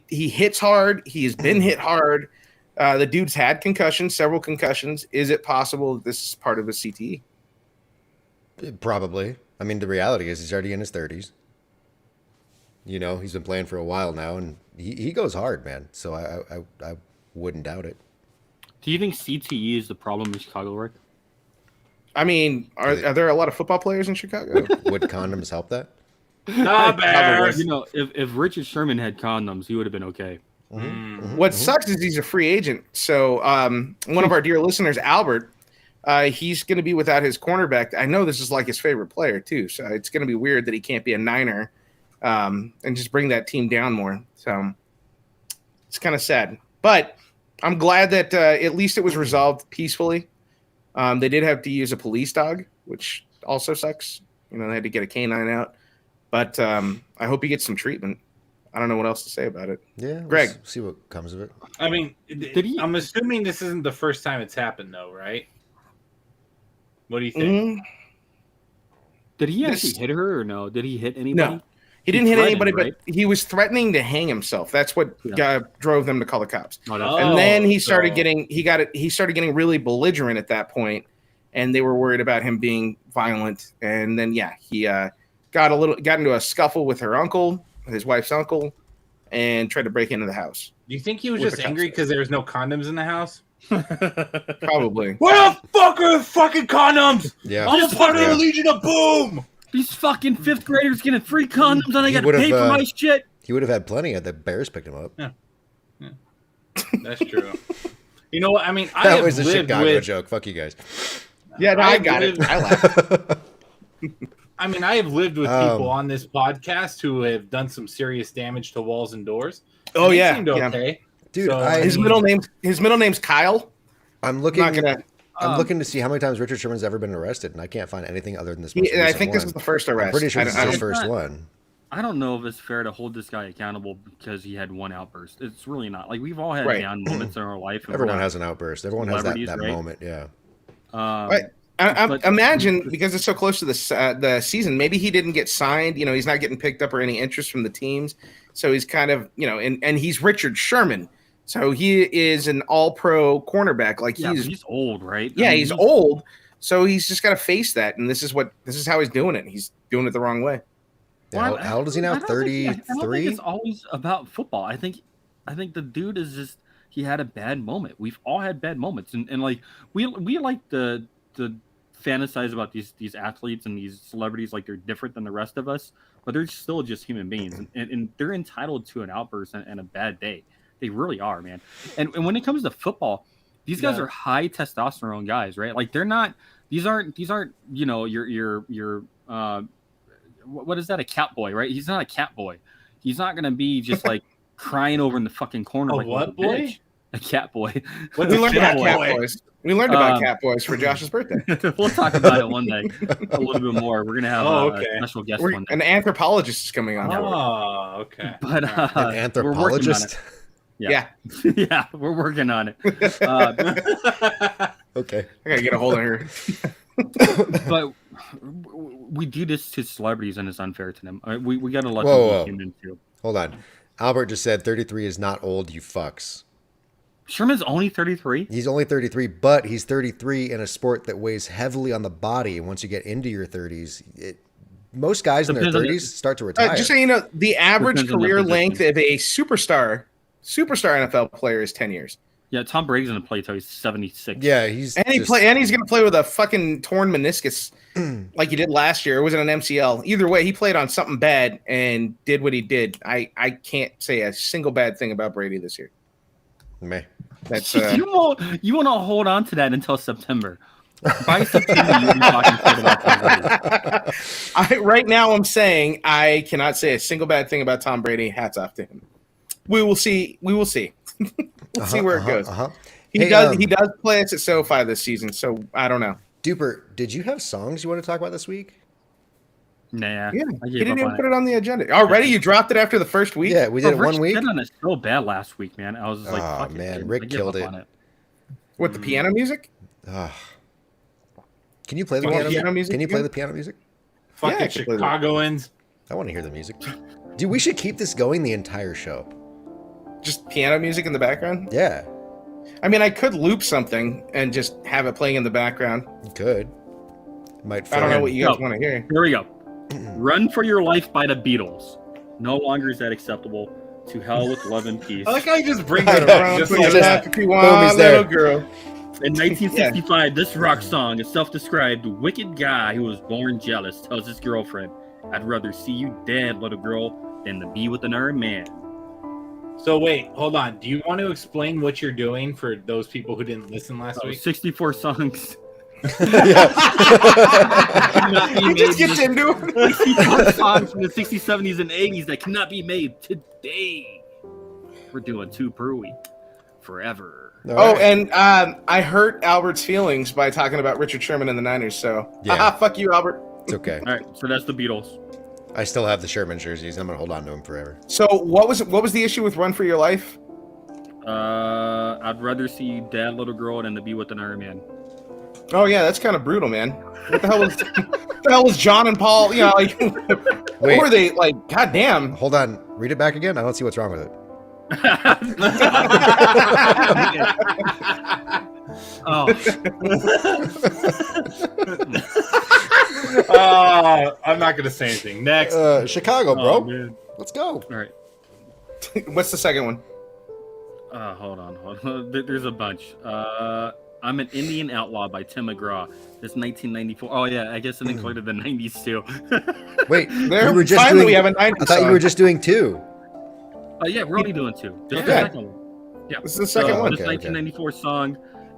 he hits hard. He has been hit hard. The dude's had concussions, several concussions. Is it possible that this is part of a CTE? Probably. I mean, the reality is he's already in his 30s. He's been playing for a while now, and he goes hard, man. So I wouldn't doubt it. Do you think CTE is the problem in Chicago, Rick? I mean, are there a lot of football players in Chicago? Would condoms help that? The Bears. You know, if Richard Sherman had condoms, he would have been okay. What sucks is he's a free agent. So one of our dear listeners, Albert, he's going to be without his cornerback. I know this is like his favorite player too. So it's going to be weird that he can't be a Niner and just bring that team down more. So it's kind of sad. But I'm glad that at least it was resolved peacefully. They did have to use a police dog, which also sucks. They had to get a canine out. But I hope he gets some treatment. I don't know what else to say about it. Yeah. Greg. See what comes of it. I mean, Did he- I'm assuming this isn't the first time it's happened, though, right? What do you think? Mhm. Did he This- actually hit her or no? Did he hit anybody? No. He didn't hit threatened, anybody, right? but he was threatening to hang himself. That's what drove them to call the cops. No, that's- Oh. And then he started so- he started getting really belligerent at that point, and they were worried about him being violent. And then he got into a scuffle with her uncle, his wife's uncle, and tried to break into the house. Do you think he was With just the angry cops. because there was no condoms in the house? Probably. What the fuck are the fucking condoms? Yeah. I'm a part of Yeah. the Legion of Boom. These fucking fifth graders getting free condoms and I He got to would've, pay for my shit. He would have had plenty had the Bears picked him up. That's true. You know what? I mean, I That have was a lived Chicago with. joke. Fuck you guys. Yeah, no, I got it. lived- I laughed. I mean, I have lived with Um, people on this podcast who have done some serious damage to walls and doors. Oh They yeah, seemed yeah. okay. Dude, So, His middle name's Kyle. I'm I'm looking. not gonna. I'm looking to see how many times Richard Sherman's ever been arrested, and I can't find anything other than this. Most I recent think this one. is the first arrest. I'm pretty sure I this don't- is his I first don't- one. I don't know if it's fair to hold this guy accountable because he had one outburst. It's really not. Like we've all had Right. down moments in our life. and we're Everyone not- has an outburst. Everyone has that celebrities, right? moment. Yeah. Right. But- Imagine because it's so close to the season, maybe he didn't get signed. He's not getting picked up or any interest from the teams, so he's kind of and he's Richard Sherman, so he is an All-Pro cornerback. Like Yeah, but he's he's old, right? yeah, I mean, he's old, so he's just got to face that, and this is how he's doing it. He's doing it the wrong way. Yeah, Well, how old is he I now? don't think- I don't think 33. it's always about football. I think the dude is just he had a bad moment. We've all had bad moments, and like we like the fantasize about these athletes and these celebrities like they're different than the rest of us. but they're still just human beings, and they're entitled to an outburst and a bad day. They really are, man. And when it comes to football, these guys are high testosterone guys, right? Like they're not. These aren't you know your what is that, a cat boy, right? He's not a cat boy. He's not gonna be just like crying over in the fucking corner. A like what a boy? bitch. A cat boy. What's We a learned cat about cat boy? boys. We learned about cat boys for Josh's birthday. We'll talk about it one day a little bit more. We're gonna have okay. a special guest one day. An anthropologist is coming on. Oh, okay. But An we're working on anthropologist. it. Yeah. Yeah, we're working on it. Okay. I gotta get a hold of her. But we do this to celebrities, and it's unfair to them. We gotta let Whoa, them whoa. be human too. Hold on. Albert just said 33 is not old, you fucks. Sherman's only 33. He's only 33, but he's 33 in a sport that weighs heavily on the body. And once you get into your 30s, most guys in their Depends on 30s start to retire. Just so you know, the average Depends on the career position. length of a superstar NFL player is 10 years. Yeah, Tom Brady's gonna play till he's 76. Yeah, he's And he's going to play with a fucking torn meniscus like he did last year. Or was it an MCL? Either way, he played on something bad and did what he did. I can't say a single bad thing about Brady this year. Meh. That's you want to hold on to that until September. By September, you'll be talking shit about Tom Brady. right now I'm saying I cannot say a single bad thing about Tom Brady. Hats off to him. We will see. We'll see where it goes. He does play us at SoFi this season, so I don't know. Duper, did you have songs you want to talk about this week? Nah, Yeah, I he gave didn't up even on put it on the agenda. Already, you dropped it after the first week. Yeah, we did it Rich one week. shit on it so bad last week, man. I was just like, Oh, fuck man, it, dude. Rick I gave killed up it. on it. With the piano music. Ugh. Can you play the You want piano, piano music Can you play again? the piano music? Fucking I can play that. Chicagoans. I want to hear the music. Dude, we should keep this going the entire show. Just piano music in the background. Yeah, I mean, I could loop something and just have it playing in the background. you could. Might I don't know what you guys No. want to hear. Here we go. Run for Your Life by the Beatles. No longer is that acceptable. To hell with love and peace. I like how you just bring I it know. up. Just Put like your just- that. lap if you boom, want, he's there. little girl. In 1965, this rock song, a self-described wicked guy who was born jealous, tells his girlfriend, "I'd rather see you dead, little girl, than to be with another man." So wait, hold on. Do you want to explain what you're doing for those people who didn't listen last So week? 64 songs. yeah. Cannot be He just made- gets into it. 64 songs from the 60s, 70s, and 80s that cannot be made today. We're doing 2 per week. Forever. All Oh, right. and I hurt Albert's feelings by talking about Richard Sherman and the Niners. So, Yeah. fuck you, Albert. It's okay. All right, so that's the Beatles. I still have the Sherman jerseys. I'm gonna hold on to them forever. So, what was the issue with Run for Your Life? I'd rather see you dead, little girl, than to be with another man. Oh yeah, that's kind of brutal, man. What the hell was what the hell was John and Paul? You know, like, what Wait. were they like? God damn. Hold on. Read it back again. I don't see what's wrong with it. Oh, I'm not gonna say anything. Next. Chicago, bro. oh, man. Let's go. All right. What's the second one? Hold on. There's a bunch. I'm an Indian Outlaw by Tim McGraw. This 1994. Oh yeah, I guess it included the 90s too. Wait, There, you were just finally doing. we have a 90s I thought you song. were just doing 2. Oh yeah, we're only doing 2. Just the Okay. second one. Yeah. This is the second So, one. This Okay, 1994 song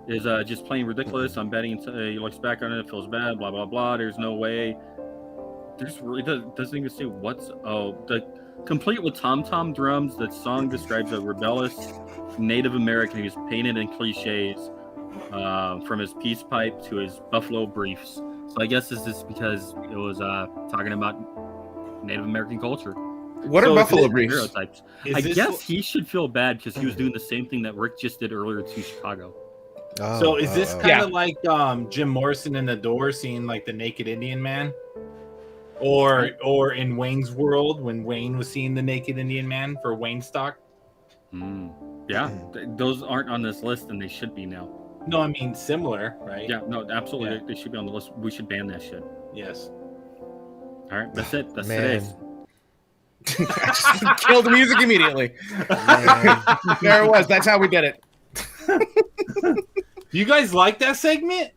is just plain ridiculous. I'm betting he looks back on it, feels bad, blah blah blah. There's no way. There's really doesn't even say what's the complete with tom tom drums. The song describes a rebellious Native American who's painted in cliches, from his peace pipe to his buffalo briefs. So I guess this is because it was talking about Native American culture. What So are is Buffalo it Briefs? Stereotypes. Is I this- guess he should feel bad because he was doing the same thing that Rick just did earlier to Chicago. Oh, So is this oh, oh. kind Yeah. of like Jim Morrison in The Door seeing like the naked Indian man? Or in Wayne's World when Wayne was seeing the naked Indian man for Wayne stock? Yeah, those aren't on this list, and they should be now. No, I mean similar, right? Yeah, no, absolutely, Yeah. they should be on the list. We should ban that shit. Yes. All right, that's it. That's Man. today's. Killed the music immediately. Man. There it was. That's how we did it. Do you guys like that segment?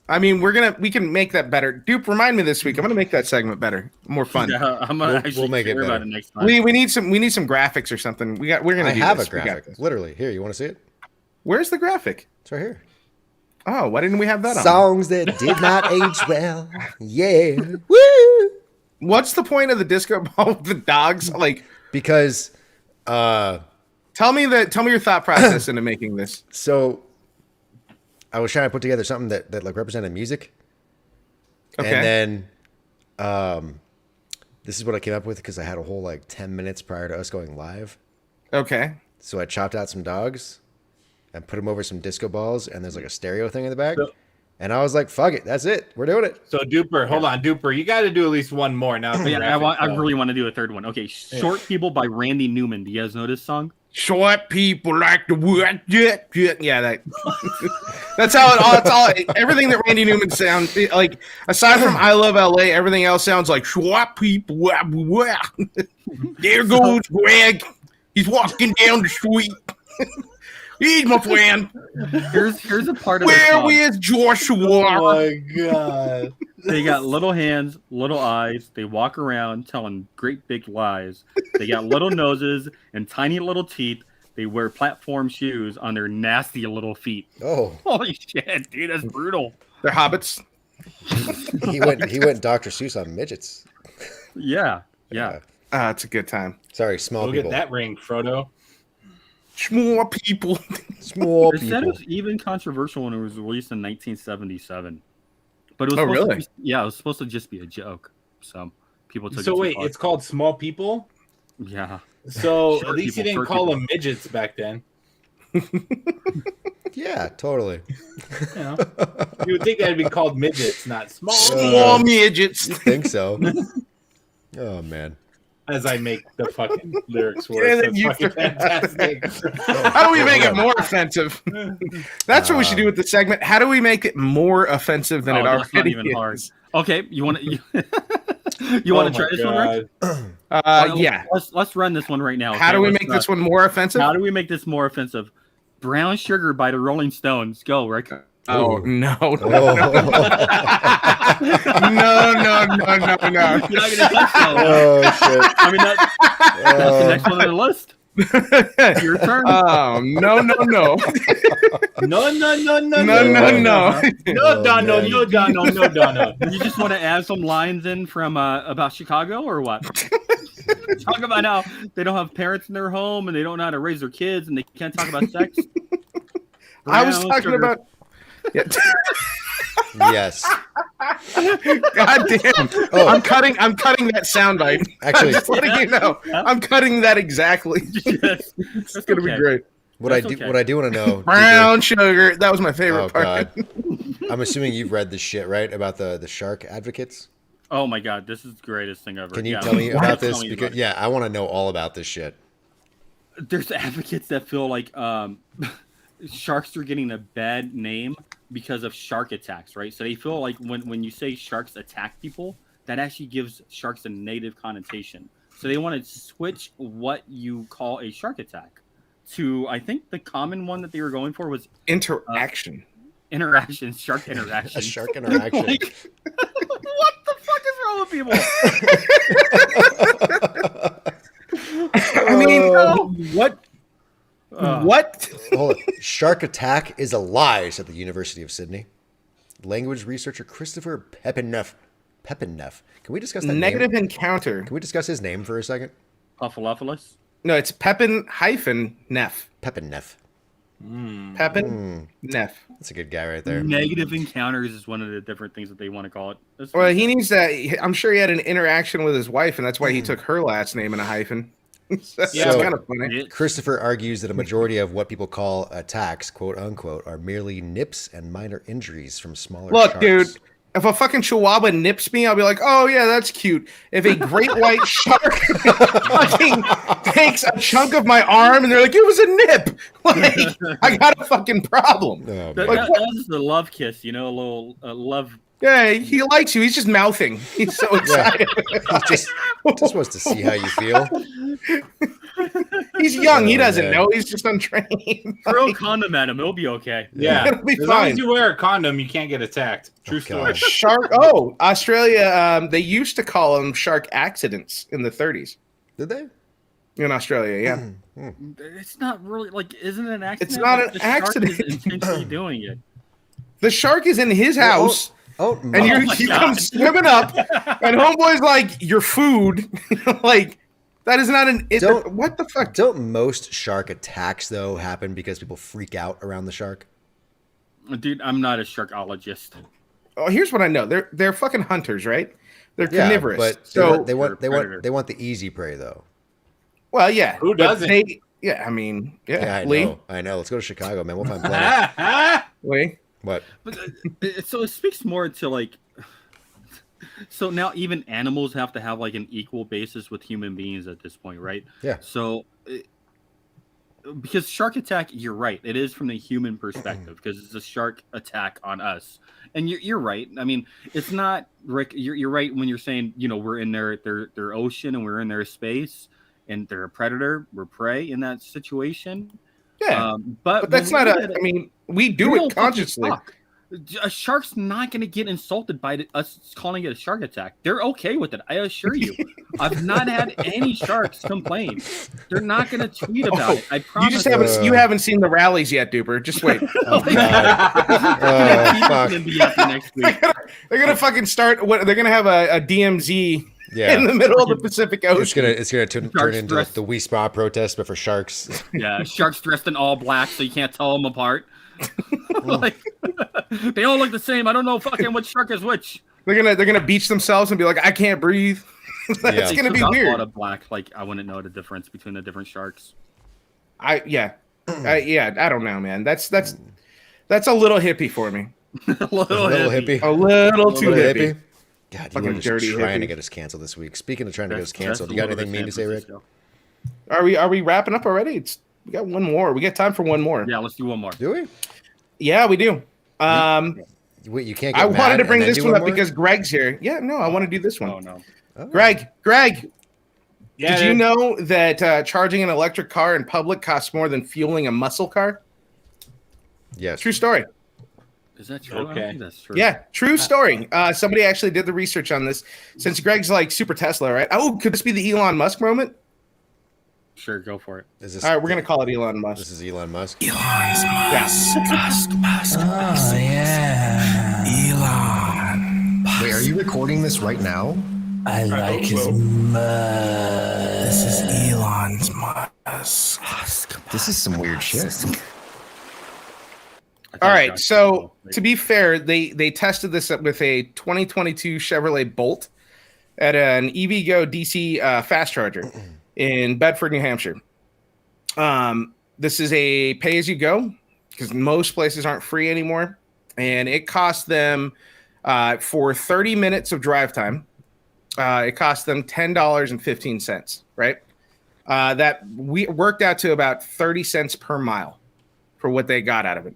I mean, we can make that better. Dupe, remind me this week. I'm gonna make that segment better, more fun. Yeah, I'm gonna We'll actually make it care about better. it next time. We need some graphics or something. We're gonna. I do have this. a We got graphic. this. Literally. Here, you want to see it? Where's the graphic? It's right here. Oh, why didn't we have that on? Songs that did not age well. Yeah. Woo! What's the point of the disco ball with the dogs? Like, Because tell me your thought process into making this. so I was trying to put together something that like represented music. Okay. And then this is what I came up with because I had a whole like 10 minutes prior to us going live. Okay. So I chopped out some dogs and put them over some disco balls, and there's like a stereo thing in the back. So- And I was like, fuck it, that's it. We're doing it. So Duper, hold on, Duper, you got to do at least one more now. Oh, yeah, I really want to do a third one. Okay, Short People by Randy Newman. Do you guys know this song? Short people like the wood. Yeah, that. That's how it all. It's all. Everything that Randy Newman sounds like, aside from "I Love L.A.," everything else sounds like short people. There goes Greg. He's walking down the street. He's my friend. Here's a part of the Where song. is Joshua? Oh my god. They got little hands, little eyes. They walk around telling great big lies. They got little noses and tiny little teeth. They wear platform shoes on their nasty little feet. Oh, Holy shit, dude, that's brutal. They're hobbits. he went Dr. Seuss on midgets. Yeah. It's a good time. Sorry, small Go people. get that ring, Frodo. More people. Small They said it people. was even controversial when it was released in 1977. But it was Oh, supposed really? to be, yeah, it was supposed to just be a joke. So people took it So too wait, far. it's called Small People. Yeah. So Short at least you people, didn't short call people. them midgets back then. Yeah, totally. You know, you would think that'd be called midgets, not small. Small midgets. You think so? Oh man. As I make the fucking lyrics worse. Yeah, That's you- fucking fantastic. How do we make it more offensive? That's what we should do with the segment. How do we make it more offensive than Oh, it that's not already even is? hard. Okay, you want to you Oh want to my try this one, Rick? God. Yeah. Let's run this one right now. How okay? do we Let's, make this one more offensive? How do we make this more offensive? Brown Sugar by the Rolling Stones. Go, Rick. Oh Ooh. no! Oh. No! You're not gonna touch that one. Oh shit. I mean, that's the Oh. next one on the list. Your turn. Oh no! No, no, no, no, No! No! No, Dono, man. no, Dono, no, Dono. You just want to add some lines in from about Chicago or what? Talk about how they don't have parents in their home and they don't know how to raise their kids and they can't talk about sex. I was Brown talking sugar. about. Yeah. Yes. God damn! Oh. I'm cutting that soundbite. Actually, Just letting you know, I'm cutting that exactly. Yes. It's gonna be great. what I That's do okay. what I do want to know. Brown sugar. That was my favorite Oh part. god. I'm assuming you've read this shit, right? About the shark advocates. Oh my god, this is the greatest thing ever. Can you Yeah. tell me Tell about this? me Because about it. yeah, I want to know all about this shit. There's advocates that feel like sharks are getting a bad name because of shark attacks, right? So they feel like when you say sharks attack people, that actually gives sharks a negative connotation. So they want to switch what you call a shark attack to, I think the common one that they were going for was Interaction. interaction, shark interaction. A shark interaction. Like, what the fuck is wrong with people? I mean, what? Uh, What? Hold on. Shark attack is a lie, said the University of Sydney. Language researcher Christopher Pepinneff. Pepinneff. Can we discuss that Negative name? encounter. Can we discuss his name for a second? Puffalophilus? No, it's Pepin-Neff. Pepinneff. Pepin-Neff. That's a good guy right there. Negative encounters is one of the different things that they want to call it. That's Well, what- he needs that. I'm sure he had an interaction with his wife, and that's why he took her last name in a hyphen. That's Yeah, but- kind of funny. Christopher argues that a majority of what people call attacks, quote unquote, are merely nips and minor injuries from smaller Look, sharks. dude, if a fucking chihuahua nips me, I'll be like, oh, yeah, that's cute. If a great white shark fucking takes a chunk of my arm and they're like, it was a nip, like, I got a fucking problem. Oh, That, man. Like, that was the love kiss, you know, a little love. Yeah, he likes you. He's just mouthing. He's so excited. He just wants to see how you feel. He's young. He Oh, doesn't man. know. He's just untrained. Throw a condom at him. It'll be okay. Yeah, It'll be as long fine. as you wear a condom, you can't get attacked. True Oh, story. God. Shark. Oh, Australia. They used to call them shark accidents in the 30s Did they? in Australia. Yeah. It's not really like, isn't it an accident? It's not Like, an the shark accident. Is intentionally doing it. The shark is in his house, Oh, and my- you come swimming up, and homeboy's like, "Your food." Like, that is not an. Don't- What the fuck? don't most shark attacks though happen because people freak out around the shark? Dude, I'm not a sharkologist. Oh, here's what I know. They're fucking hunters, right? They're Yeah, carnivorous. but So, they want Predator. the easy prey though. well, yeah. Who but doesn't? Yeah, I mean, yeah. Yeah, I Lee, know. I know. Let's go to Chicago, man. We'll find plenty. Lee. What? But so it speaks more to like. So now even animals have to have like an equal basis with human beings at this point, right? Yeah. So because shark attack, you're right. It is from the human perspective because it's a shark attack on us. And you're right. I mean, it's not Rick. You're right when you're saying we're in their ocean and we're in their space and they're a predator. We're prey in that situation. Yeah, But that's when not we a. look at I mean, we do real it consciously. fucking suck. A shark's not going to get insulted by us calling it a shark attack. They're okay with it. I assure you. I've not had any sharks complain. They're not going to tweet about it. I You promise. just haven't. You haven't seen the rallies yet, Duper. Just wait. Oh, God. Oh, fuck. Gonna be after next week. They're gonna fucking start. What they're gonna have a DMZ Yeah. in the middle of the Pacific Ocean. It's gonna turn Sharks into dressed- the Wii Spa protest, but for sharks. Yeah, sharks dressed in all black, so you can't tell them apart. Like, they all look the same. I don't know fucking which shark is which. They're gonna beach themselves and be like, I can't breathe. That's Yeah. gonna be Took out a lot weird. of black, like I wouldn't know the difference between the different sharks. I don't know, man. That's a little hippie for me. A little Little hippie. hippie. A little too Little hippie. God, you Fucking were just dirty trying hippie. to get us canceled this week. Speaking of trying to get us That's canceled, a you got little bit anything mean to say, San Rick? Francisco. Are we wrapping up already? We got one more. We got time for one more. Yeah, let's do one more. Do we? Yeah, we do. Wait, you can't get I mad wanted to and bring then this do one up more? because Greg's here. Yeah, no, I want to do this one. Oh no. Oh. Greg, Yeah, did you know that charging an electric car in public costs more than fueling a muscle car? Yes. True story. Is that true? I don't Okay. think that's true. Yeah, true story. Somebody actually did the research on this. Since Greg's like super Tesla, right? Oh, could this be the Elon Musk moment? Sure, go for it. Is this, All right, we're gonna call it Elon Musk. This is Elon Musk. Yeah. Wait, are you recording this right now? I like his This is Elon's Musk. This is some weird shit. I thought All right. Josh- So to be fair, they tested this up with a 2022 Chevrolet Bolt at an EVgo DC fast charger in Bedford, New Hampshire. This is a pay-as-you-go because most places aren't free anymore, and it cost them for 30 minutes of drive time. It cost them $10.15. Right. That worked out to about 30 cents per mile for what they got out of it.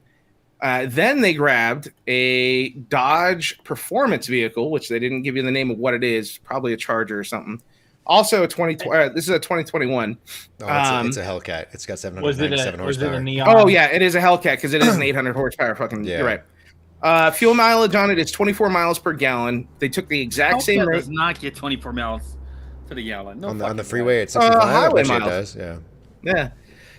Then they grabbed a Dodge Performance vehicle, which they didn't give you the name of what it is, probably a Charger or something. Also, this is a 2021. Oh, it's a Hellcat. It's got was it 797 a horsepower. neon? Oh yeah, it is a Hellcat because it is an 800 horsepower. Fucking, Yeah. you're right. Fuel mileage on it is 24 miles per gallon. They took the exact same Hellcat rate. does not get 24 miles to the gallon. No on the fucking way. freeway at 65. I highway bet you it miles. does. Yeah. Yeah.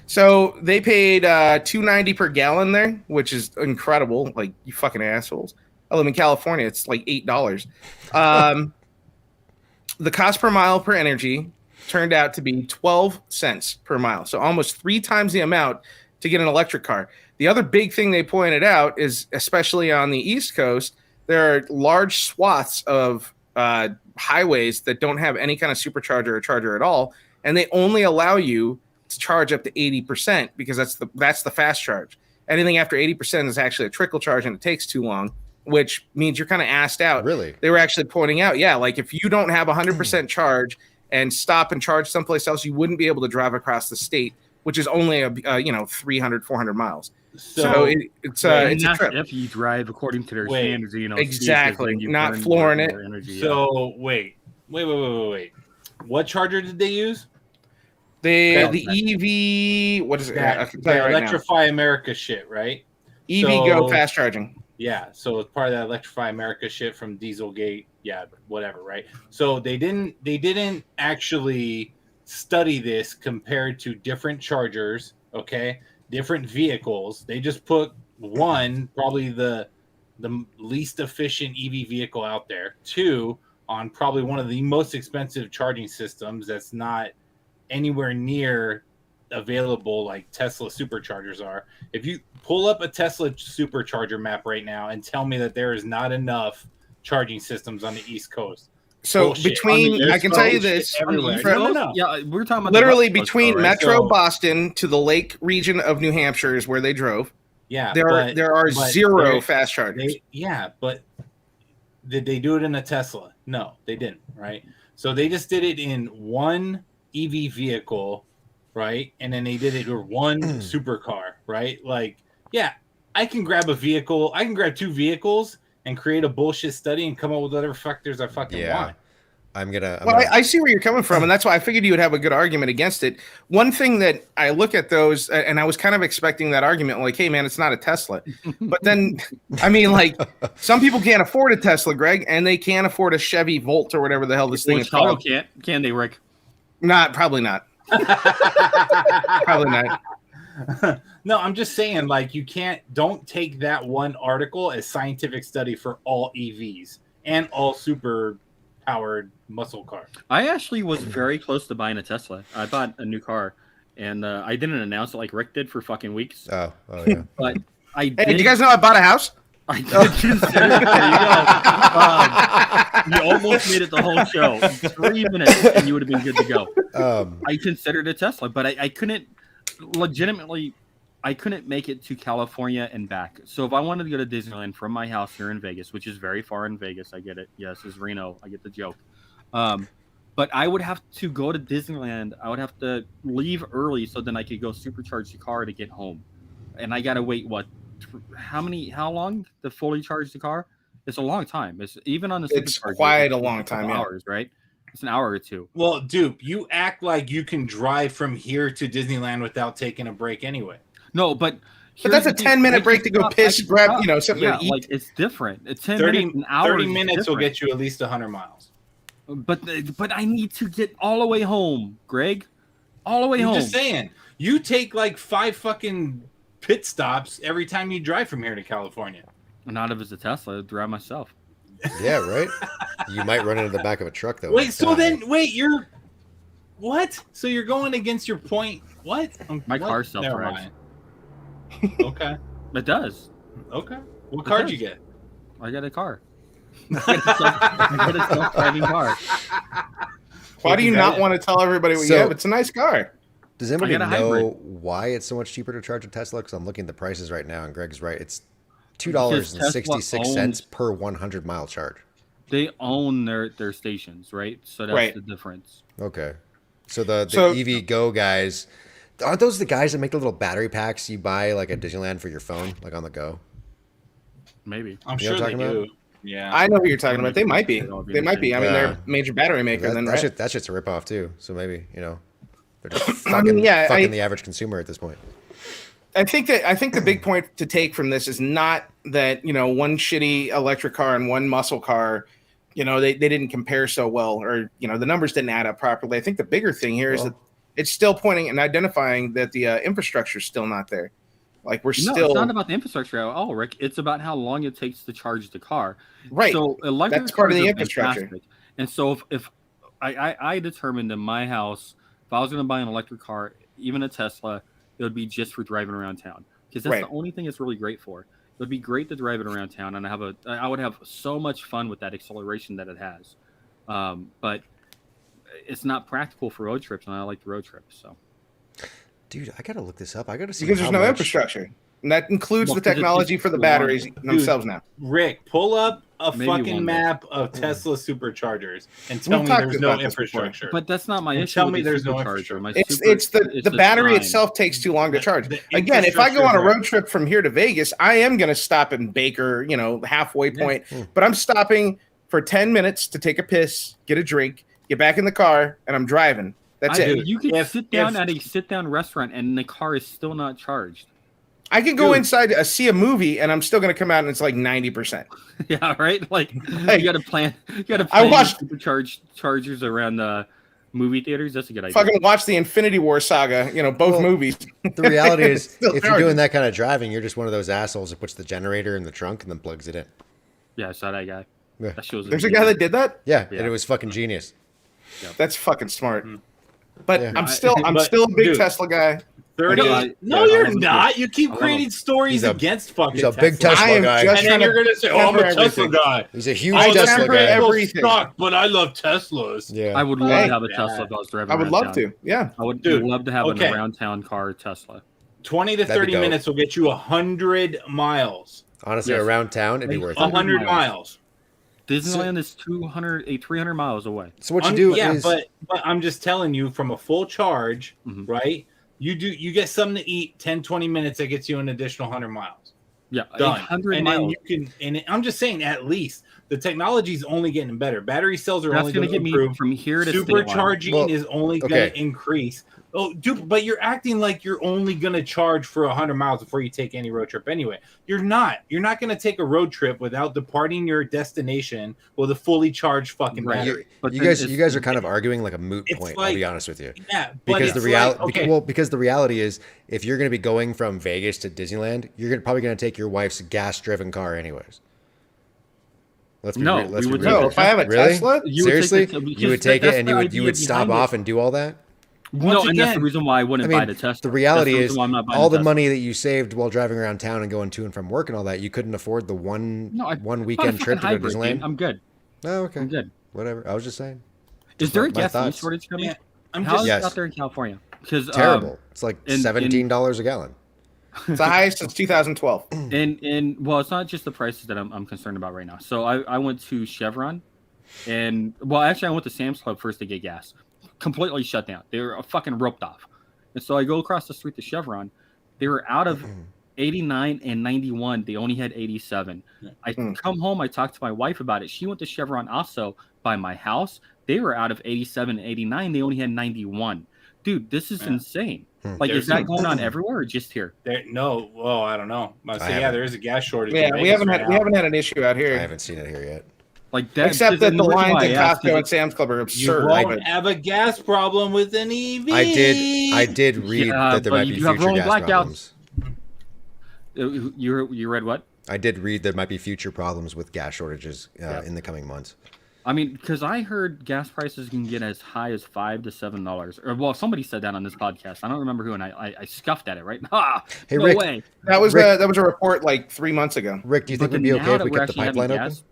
So they paid $2.90 per gallon there, which is incredible. Like, you fucking assholes. I live in California. It's like $8. The cost per mile per energy turned out to be 12 cents per mile. So almost 3 times the amount to get an electric car. The other big thing they pointed out is, especially on the East Coast, there are large swaths of highways that don't have any kind of supercharger or charger at all. And they only allow you to charge up to 80% because that's the fast charge. Anything after 80% is actually a trickle charge and it takes too long, which means you're kind of assed out. Really? They were actually pointing out, yeah, like if you don't have 100% charge and stop and charge someplace else, you wouldn't be able to drive across the state, which is only 300, 400 miles. So it's And a that's trip. if you drive according to their Wait. standards, Exactly. speed, 'cause then you Not burn flooring more it. energy, yeah. So wait. What charger did they use? The EV, Yeah. what is it? I That, can tell you the right now. Electrify America shit, right? EV So- Go fast charging. Yeah, so it's part of that Electrify America shit from Dieselgate. Yeah, whatever, right? So they didn't actually study this compared to different chargers, okay? Different vehicles. They just put one, probably the least efficient EV vehicle out there. Two, on probably one of the most expensive charging systems that's not anywhere near available like Tesla superchargers are. If you pull up a Tesla supercharger map right now and tell me that there is not enough charging systems on the East Coast. So Bullshit. between, There's I can tell you bullshit this, everywhere. from- No. Yeah, we're talking about literally the West Coast, between though, right? Metro So- Boston to the Lake region of New Hampshire is where they drove. Yeah, There are but zero they- fast chargers. but did they do it in a Tesla? No, they didn't, right? So they just did it in one EV vehicle, right? And then they did it with one supercar, right? Like, yeah, I can grab two vehicles and create a bullshit study and come up with whatever factors I fucking Yeah. want. I'm gonna. Well, I see where you're coming from, and that's why I figured you would have a good argument against it. One thing that I look at those, and I was kind of expecting that argument, like, hey, man, it's not a Tesla. But then, I mean, like, some people can't afford a Tesla, Greg, and they can't afford a Chevy Volt or whatever the hell this thing Well, is Chicago called. can't, can they, Rick? Probably not. Probably not. No, I'm just saying, like, don't take that one article as scientific study for all EVs and all super powered muscle cars. I actually was very close to buying a Tesla. I bought a new car, and I didn't announce it like Rick did for fucking weeks. oh yeah. But I Hey, did. did you guys know I bought a house? I did consider. There you go. You almost made it the whole show. 3 minutes, and you would have been good to go. I considered a Tesla, but I couldn't legitimately. I couldn't make it to California and back. So if I wanted to go to Disneyland from my house here in Vegas, which is very far in Vegas, I get it. Yes, it's Reno. I get the joke. But I would have to go to Disneyland. I would have to leave early so then I could go supercharge the car to get home. And I got to wait, how long to fully charge the car? It's a long time. It's even on the It's supercharger, quite a it's long couple time, yeah. hours, right? It's an hour or two. Well, dude, you act like you can drive from here to Disneyland without taking a break anyway. No, but that's a 10-minute break to go piss, grab, something yeah, to eat. like it's different. It's 10 30 minutes, an hour. 30 is minutes will different. get you at least 100 miles. But I need to get all the way home, Greg. All the way I'm home. just saying, you take like 5 fucking pit stops every time you drive from here to California. Not if it's a Tesla, I'd drive myself. Yeah, right. You might run into the back of a truck though. Wait, so you're what? So you're going against your point? What? My What? car Never self-drives. mind. Okay. It does. Okay. What It card does. you get? I got a car. I got a self-driving car. Why do you not want to tell everybody what So- you have? It's a nice car. Does anybody got a know hybrid. why it's so much cheaper to charge a Tesla? Because I'm looking at the prices right now, and Greg's right. It's $2.66 per 100-mile charge. They own their stations, right? So that's Right. the difference. Okay. So the So- EV Go guys, aren't those the guys that make the little battery packs you buy like at Disneyland for your phone, like on the go? Maybe. I'm You know sure what I'm they talking do. Yeah. I know who you're talking about. They might be. It'll be They the might be. I mean, they're Yeah. a major battery maker That, then, that, right? shit, that shit's a ripoff too. So maybe they're just fucking, I mean, yeah, fucking the average consumer at this point. I think the big point to take from this is not that, one shitty electric car and one muscle car, they didn't compare so well, or, the numbers didn't add up properly. I think the bigger thing here is that it's still pointing and identifying that the infrastructure is still not there. Like we're No, still it's not about the infrastructure at all, Rick. It's about how long it takes to charge the car. right. So electric That's part of cars the are infrastructure. fantastic. And so if I determined in my house, if I was going to buy an electric car, even a Tesla, it would be just for driving around town, because that's Right. the only thing it's really great for. It would be great to drive it around town, and I would have so much fun with that acceleration that it has. But it's not practical for road trips, and I like the road trips. So Dude, I gotta look this up. I gotta see because how there's no much- infrastructure. And that includes Well, the 'cause it technology takes for the too long. batteries Dude. themselves now. Rick, pull up a Maybe fucking one day. map of Tesla superchargers and tell We've me talked there's no about this before. infrastructure. but that's not my And issue. tell with me the there's no supercharger. infrastructure. My It's super- the battery time. itself takes too long to charge. The Again, if I go on a infrastructure- road trip from here to Vegas, I am going to stop in Baker, halfway point. But I'm stopping for 10 minutes to take a piss, get a drink, get back in the car, and I'm driving. That's it. You can If- sit down if- at a sit-down restaurant and the car is still not charged. I can go Dude. inside see a movie and I'm still gonna come out and it's like 90%. Yeah, right. Like Hey, you got to plan. You got to I plan watched- supercharged chargers around the movie theaters. That's a good idea. Fucking watch the Infinity War saga. Both Well, movies. The reality is, Still if you're charging. doing that kind of driving, you're just one of those assholes that puts the generator in the trunk and then plugs it in. Yeah, I saw that guy. Yeah. That shows. There's a guy that did that. Yeah, Yeah. and it was fucking genius. That's fucking smart. But Yeah. I'm still But, a big dude, Tesla guy. 30. Yeah, No, yeah, you're I'm not. You keep I'm creating stories He's a- against fucking He's a big Tesla. Tesla I am guy. just- And then you're gonna say, "Oh, I'm a temper Tesla everything. guy." He's a huge I Tesla temper guy. everything. Suck, but I love Teslas. Yeah. I would love to have a Yeah. Tesla if I was driving. I would around love town. to. Yeah. I would Dude, love to have okay. an around town car Tesla. 20 to That'd be 30 dope. minutes will get you 100 miles. Honestly, Yes. around town, it'd be worth it. 100 miles. miles. Disneyland is 300 miles away. So what you do yeah, is, but I'm just telling you from a full charge, Mhm. right? You get something to eat 10 20 minutes that gets you an additional 100 miles. Yeah, Done. 800 And miles. then you can and I'm just saying at least the technology is only getting better. Battery cells are That's only going going to to get me improve. from here to State Line. Supercharging Well, is only okay. going to increase. Oh, dude, but you're acting like you're only going to charge for 100 miles before you take any road trip anyway. You're not. You're not going to take a road trip without departing your destination with a fully charged fucking Right. battery. But you then guys, it's- you guys are kind of arguing like a moot It's point. like- I'll be honest with you, Yeah, but because the it's reality, like, okay, because the reality is, if you're going to be going from Vegas to Disneyland, probably going to take your wife's gas-driven car anyways. Let's be No, real. Let's we be would real. No, if I have a Really? Tesla, You would take Seriously, the- because you would take that's it and the you idea would stop behind it. off and do all that. No, Once and that's the again- reason why I wouldn't I buy mean, the Tesla. the reality That's the is, reason why I'm not buying all the Tesla. money that you saved while driving around town and going to and from work and all that, you couldn't afford the one No, I one bought a weekend trip fucking to go to hybrid, dude. Disneyland. I'm good. Oh, okay, I'm good. whatever. I was just saying. Is there a my gasoline thoughts. shortage coming? Yeah, I'm How just is Yes. it out there in California? Because Terrible. It's like in- $17 a gallon. it's the highest since 2012. and well, it's not just the prices that I'm concerned about right now. So I went to Chevron, and well, actually I went to Sam's Club first to get gas. Completely shut down. They were fucking roped off. And so I go across the street to Chevron. They were out of 89 and 91. They only had 87. I come home. I talked to my wife about it. She went to Chevron also by my house. They were out of 87 and 89. They only had 91. Dude, this is insane. Like, There's is that some- going on everywhere or just here? no. Well, I don't know. I say, yeah, haven't. there is a gas shortage. Yeah, in we Vegas haven't right had now. an issue out I here. haven't seen it here yet. Like that, Except that the reason lines why at I asked Costco is and Sam's Club are You absurd. won't But have a gas problem with an EV. I did read Yeah, that there but might you be do have future rolling gas blackouts. problems. You read what? I did read there might be future problems with gas shortages in the coming months. I mean, because I heard gas prices can get as high as $5 to $7. Or well, somebody said that on this podcast. I don't remember who, and I scuffed at it. Right? Hey, no Rick. way. that was Rick- that was a report like 3 months ago. Rick, do you think But we'd be then okay now if that we we're kept the actually having pipeline open? gas-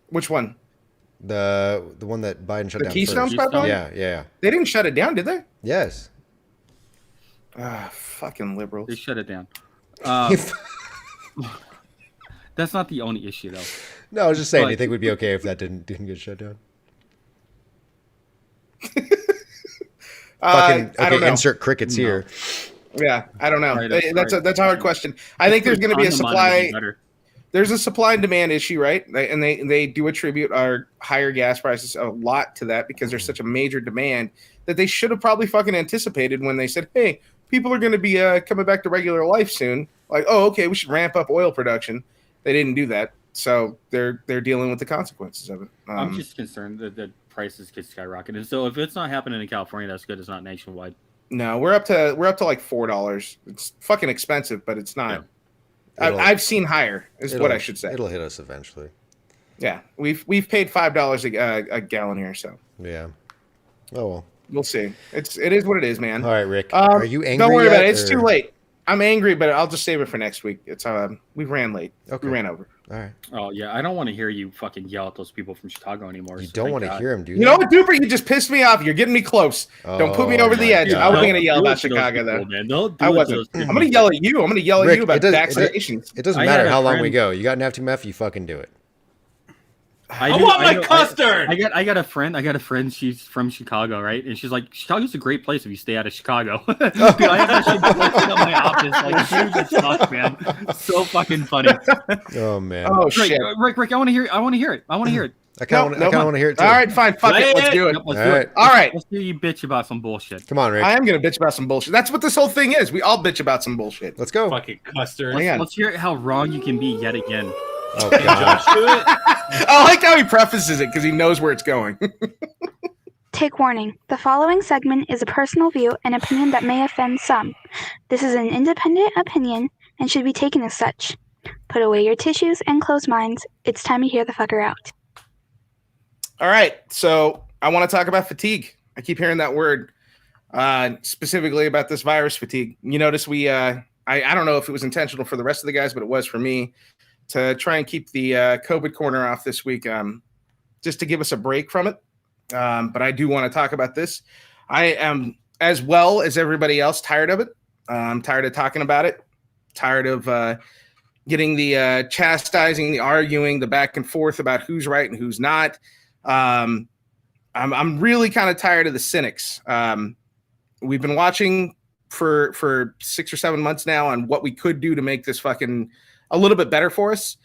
Which one? The one that Biden shut The down Keystone first. pipeline? Yeah. They didn't shut it down, did they? Yes. Ah, fucking liberals. They shut it down. That's not the only issue, though. No, I was just saying. Do you But- think we'd be okay if that didn't get shut down? Fucking I don't okay. know. Insert crickets here. Yeah, I don't know. Right, That's a hard question. I think there's going to be a On the monitor would be supply. better. There's a supply and demand issue, right? And they do attribute our higher gas prices a lot to that because there's such a major demand that they should have probably fucking anticipated when they said, "Hey, people are going to be coming back to regular life soon." Like, oh, okay, we should ramp up oil production. They didn't do that, so they're dealing with the consequences of it. I'm just concerned that the prices could skyrocket. And so if it's not happening in California, that's good. It's not nationwide. No, we're up to like $4. It's fucking expensive, but it's not. It'll- I've seen higher. Is what I should say. It'll hit us eventually. Yeah, we've paid $5 a gallon here, so Yeah. Oh well. we'll see. It is what it is, man. All right, Rick. Are you angry? Don't worry yet, about it. It's or- too late. I'm angry, but I'll just save it for next week. It's we ran late. Okay. We ran over. All right. Oh, yeah. I don't want to hear you fucking yell at those people from Chicago anymore. You so don't thank want to God. hear him do You know what, Duper? You just pissed me off. You're getting me close. Don't put me Oh over the my edge. God. I wasn't Don't gonna yell do about it to those Chicago people, though. man. Don't do I it to wasn't. those I'm people. gonna yell at you. I'm gonna yell at Rick, you about it does- vaccinations. It doesn't I matter had a how long we friend- go. You got an FTMF, you fucking do it. I want my custard. I got a friend. She's from Chicago, right? And she's like, Chicago's a great place if you stay out of Chicago. Dude, I have that shit posted on my office. Like, huge as fuck, man. So fucking funny. Oh man. Oh Rick, shit! Rick, I want to hear it. I want to hear it. I kind of want to hear it too. All right, fine. Fuck it. Let's do it. Yep, let's All do right. it. All right. Let's hear you bitch about some bullshit. Come on, Rick. I am going to bitch about some bullshit. That's what this whole thing is. We all bitch about some bullshit. Let's go. Fucking custard. Hang on. Let's hear how wrong you can be yet again. Oh God. Josh, do it. I like how he prefaces it because he knows where it's going. Take warning. The following segment is a personal view and opinion that may offend some. This is an independent opinion and should be taken as such. Put away your tissues and closed minds. It's time to hear the fucker out. All right. So I want to talk about fatigue. I keep hearing that word, specifically about this virus fatigue. You notice I don't know if it was intentional for the rest of the guys, but it was for me to try and keep the COVID corner off this week, just to give us a break from it. But I do want to talk about this. I am, as well as everybody else, tired of it. I'm tired of talking about it. Tired of getting the chastising, the arguing, the back and forth about who's right and who's not. I'm really kind of tired of the cynics. We've been watching for 6 or 7 months now on what we could do to make this fucking a little bit better for us.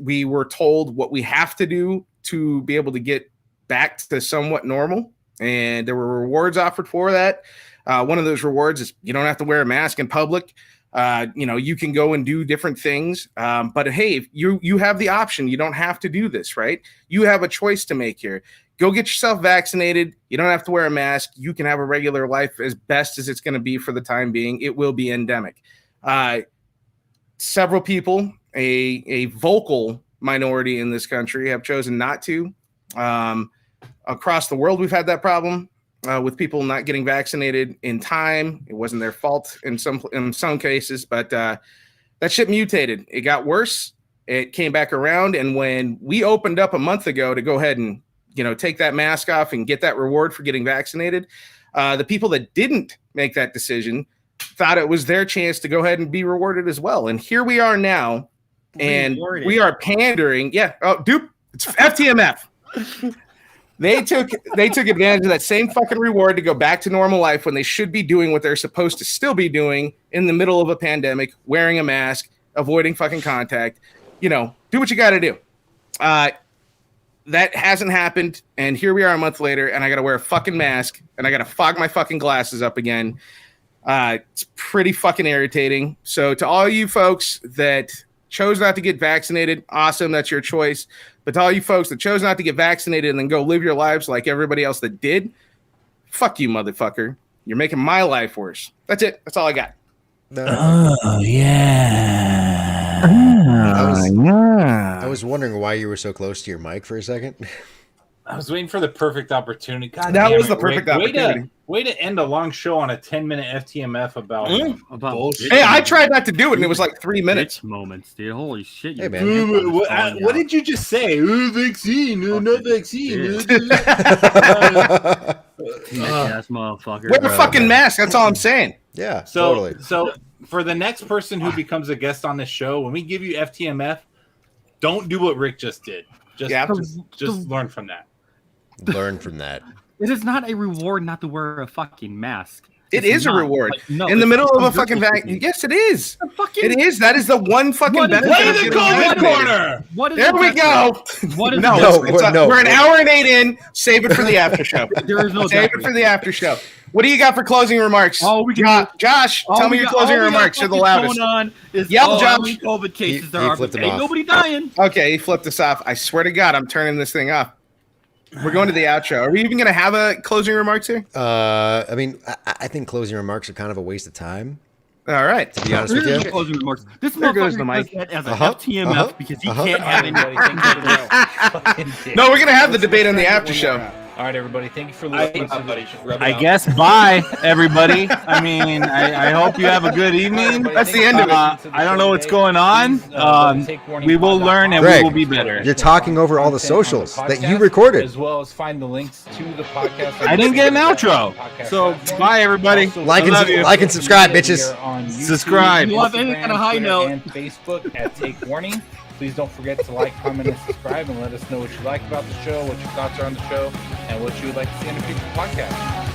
We were told what we have to do to be able to get back to somewhat normal, and there were rewards offered for that. One of those rewards is you don't have to wear a mask in public. You can go and do different things. But hey, you have the option. You don't have to do this, right? You have a choice to make here. Go get yourself vaccinated. You don't have to wear a mask. You can have a regular life as best as it's going to be for the time being. It will be endemic. Several people, a vocal minority in this country, have chosen not to. Across the world, we've had that problem. With people not getting vaccinated in time. It wasn't their fault in some cases, but that shit mutated. It got worse. It came back around, and when we opened up a month ago to go ahead and take that mask off and get that reward for getting vaccinated, the people that didn't make that decision thought it was their chance to go ahead and be rewarded as well. And here we are now, and we are pandering. Yeah. Oh, dude, it's FTMF. They took advantage of that same fucking reward to go back to normal life when they should be doing what they're supposed to still be doing in the middle of a pandemic, wearing a mask, avoiding fucking contact. Do what you got to do. That hasn't happened, and here we are a month later, and I got to wear a fucking mask, and I got to fog my fucking glasses up again. It's pretty fucking irritating. So to all you folks that chose not to get vaccinated, awesome, that's your choice. But to all you folks that chose not to get vaccinated and then go live your lives like everybody else that did, fuck you, motherfucker. You're making my life worse. That's it. That's all I got. Oh, yeah. I was wondering why you were so close to your mic for a second. I was waiting for the perfect opportunity. God That damn was it, the perfect Rick. opportunity. Way to end a long show on a 10-minute FTMF about bullshit. Hey, I tried not to do it, and it was like 3 minutes. Bitch moments, dude. Holy shit. Hey, man. What did you just say? Vaccine, no vaccine. Ass motherfucker. Wear a fucking mask. That's all I'm saying. Yeah, So, totally. so for the next person who becomes a guest on this show, when we give you FTMF, don't do what Rick just did. Just learn from that. Learn from that. It is not a reward not to wear a fucking mask. It It's is a not. reward. Like, no, in the it's middle of a not fucking supposed to vaccine. be. Yes, it is. The fucking- It is. That is the one fucking What is- benefit. Play of the getting COVID vaccinated. corner! What is There the we best go. way? What is No, the No, best way? no. we're an hour and 8 in. Save it for the after show. There is no Save best it way. for the after show. What do you got for closing remarks? All we can Josh, All tell me we your got- closing all we got remarks. You're the fucking loudest. Going on is Yell, how Josh. many COVID cases there He are. flipped him Ain't off. nobody dying. Okay, he flipped us off. I swear to God, I'm turning this thing off. We're going to the outro. Are we even going to have a closing remarks here? I mean, I think closing remarks are kind of a waste of time, All right. to be honest with Here's you. closing remarks. This There goes the motherfucker mic. does that as a Uh-huh, FTMF uh-huh, because he uh-huh. can't have Everybody, any. thank you. No, we're going to have the debate on the after show. All right, everybody. Thank you for listening. I guess bye, everybody. I mean, I hope you have a good evening. That's the end of it. I don't know what's going on. We will learn and Greg, we will be better. You're talking over all the socials that you recorded. as well as find the links to the podcast. I didn't get an outro. So, bye, everybody. Like and, I love you. like and subscribe, bitches. Subscribe. You love anything on a high note. And Facebook at Take Warning. Please don't forget to like, comment, and subscribe, and let us know what you like about the show, what your thoughts are on the show, and what you would like to see in a future podcast.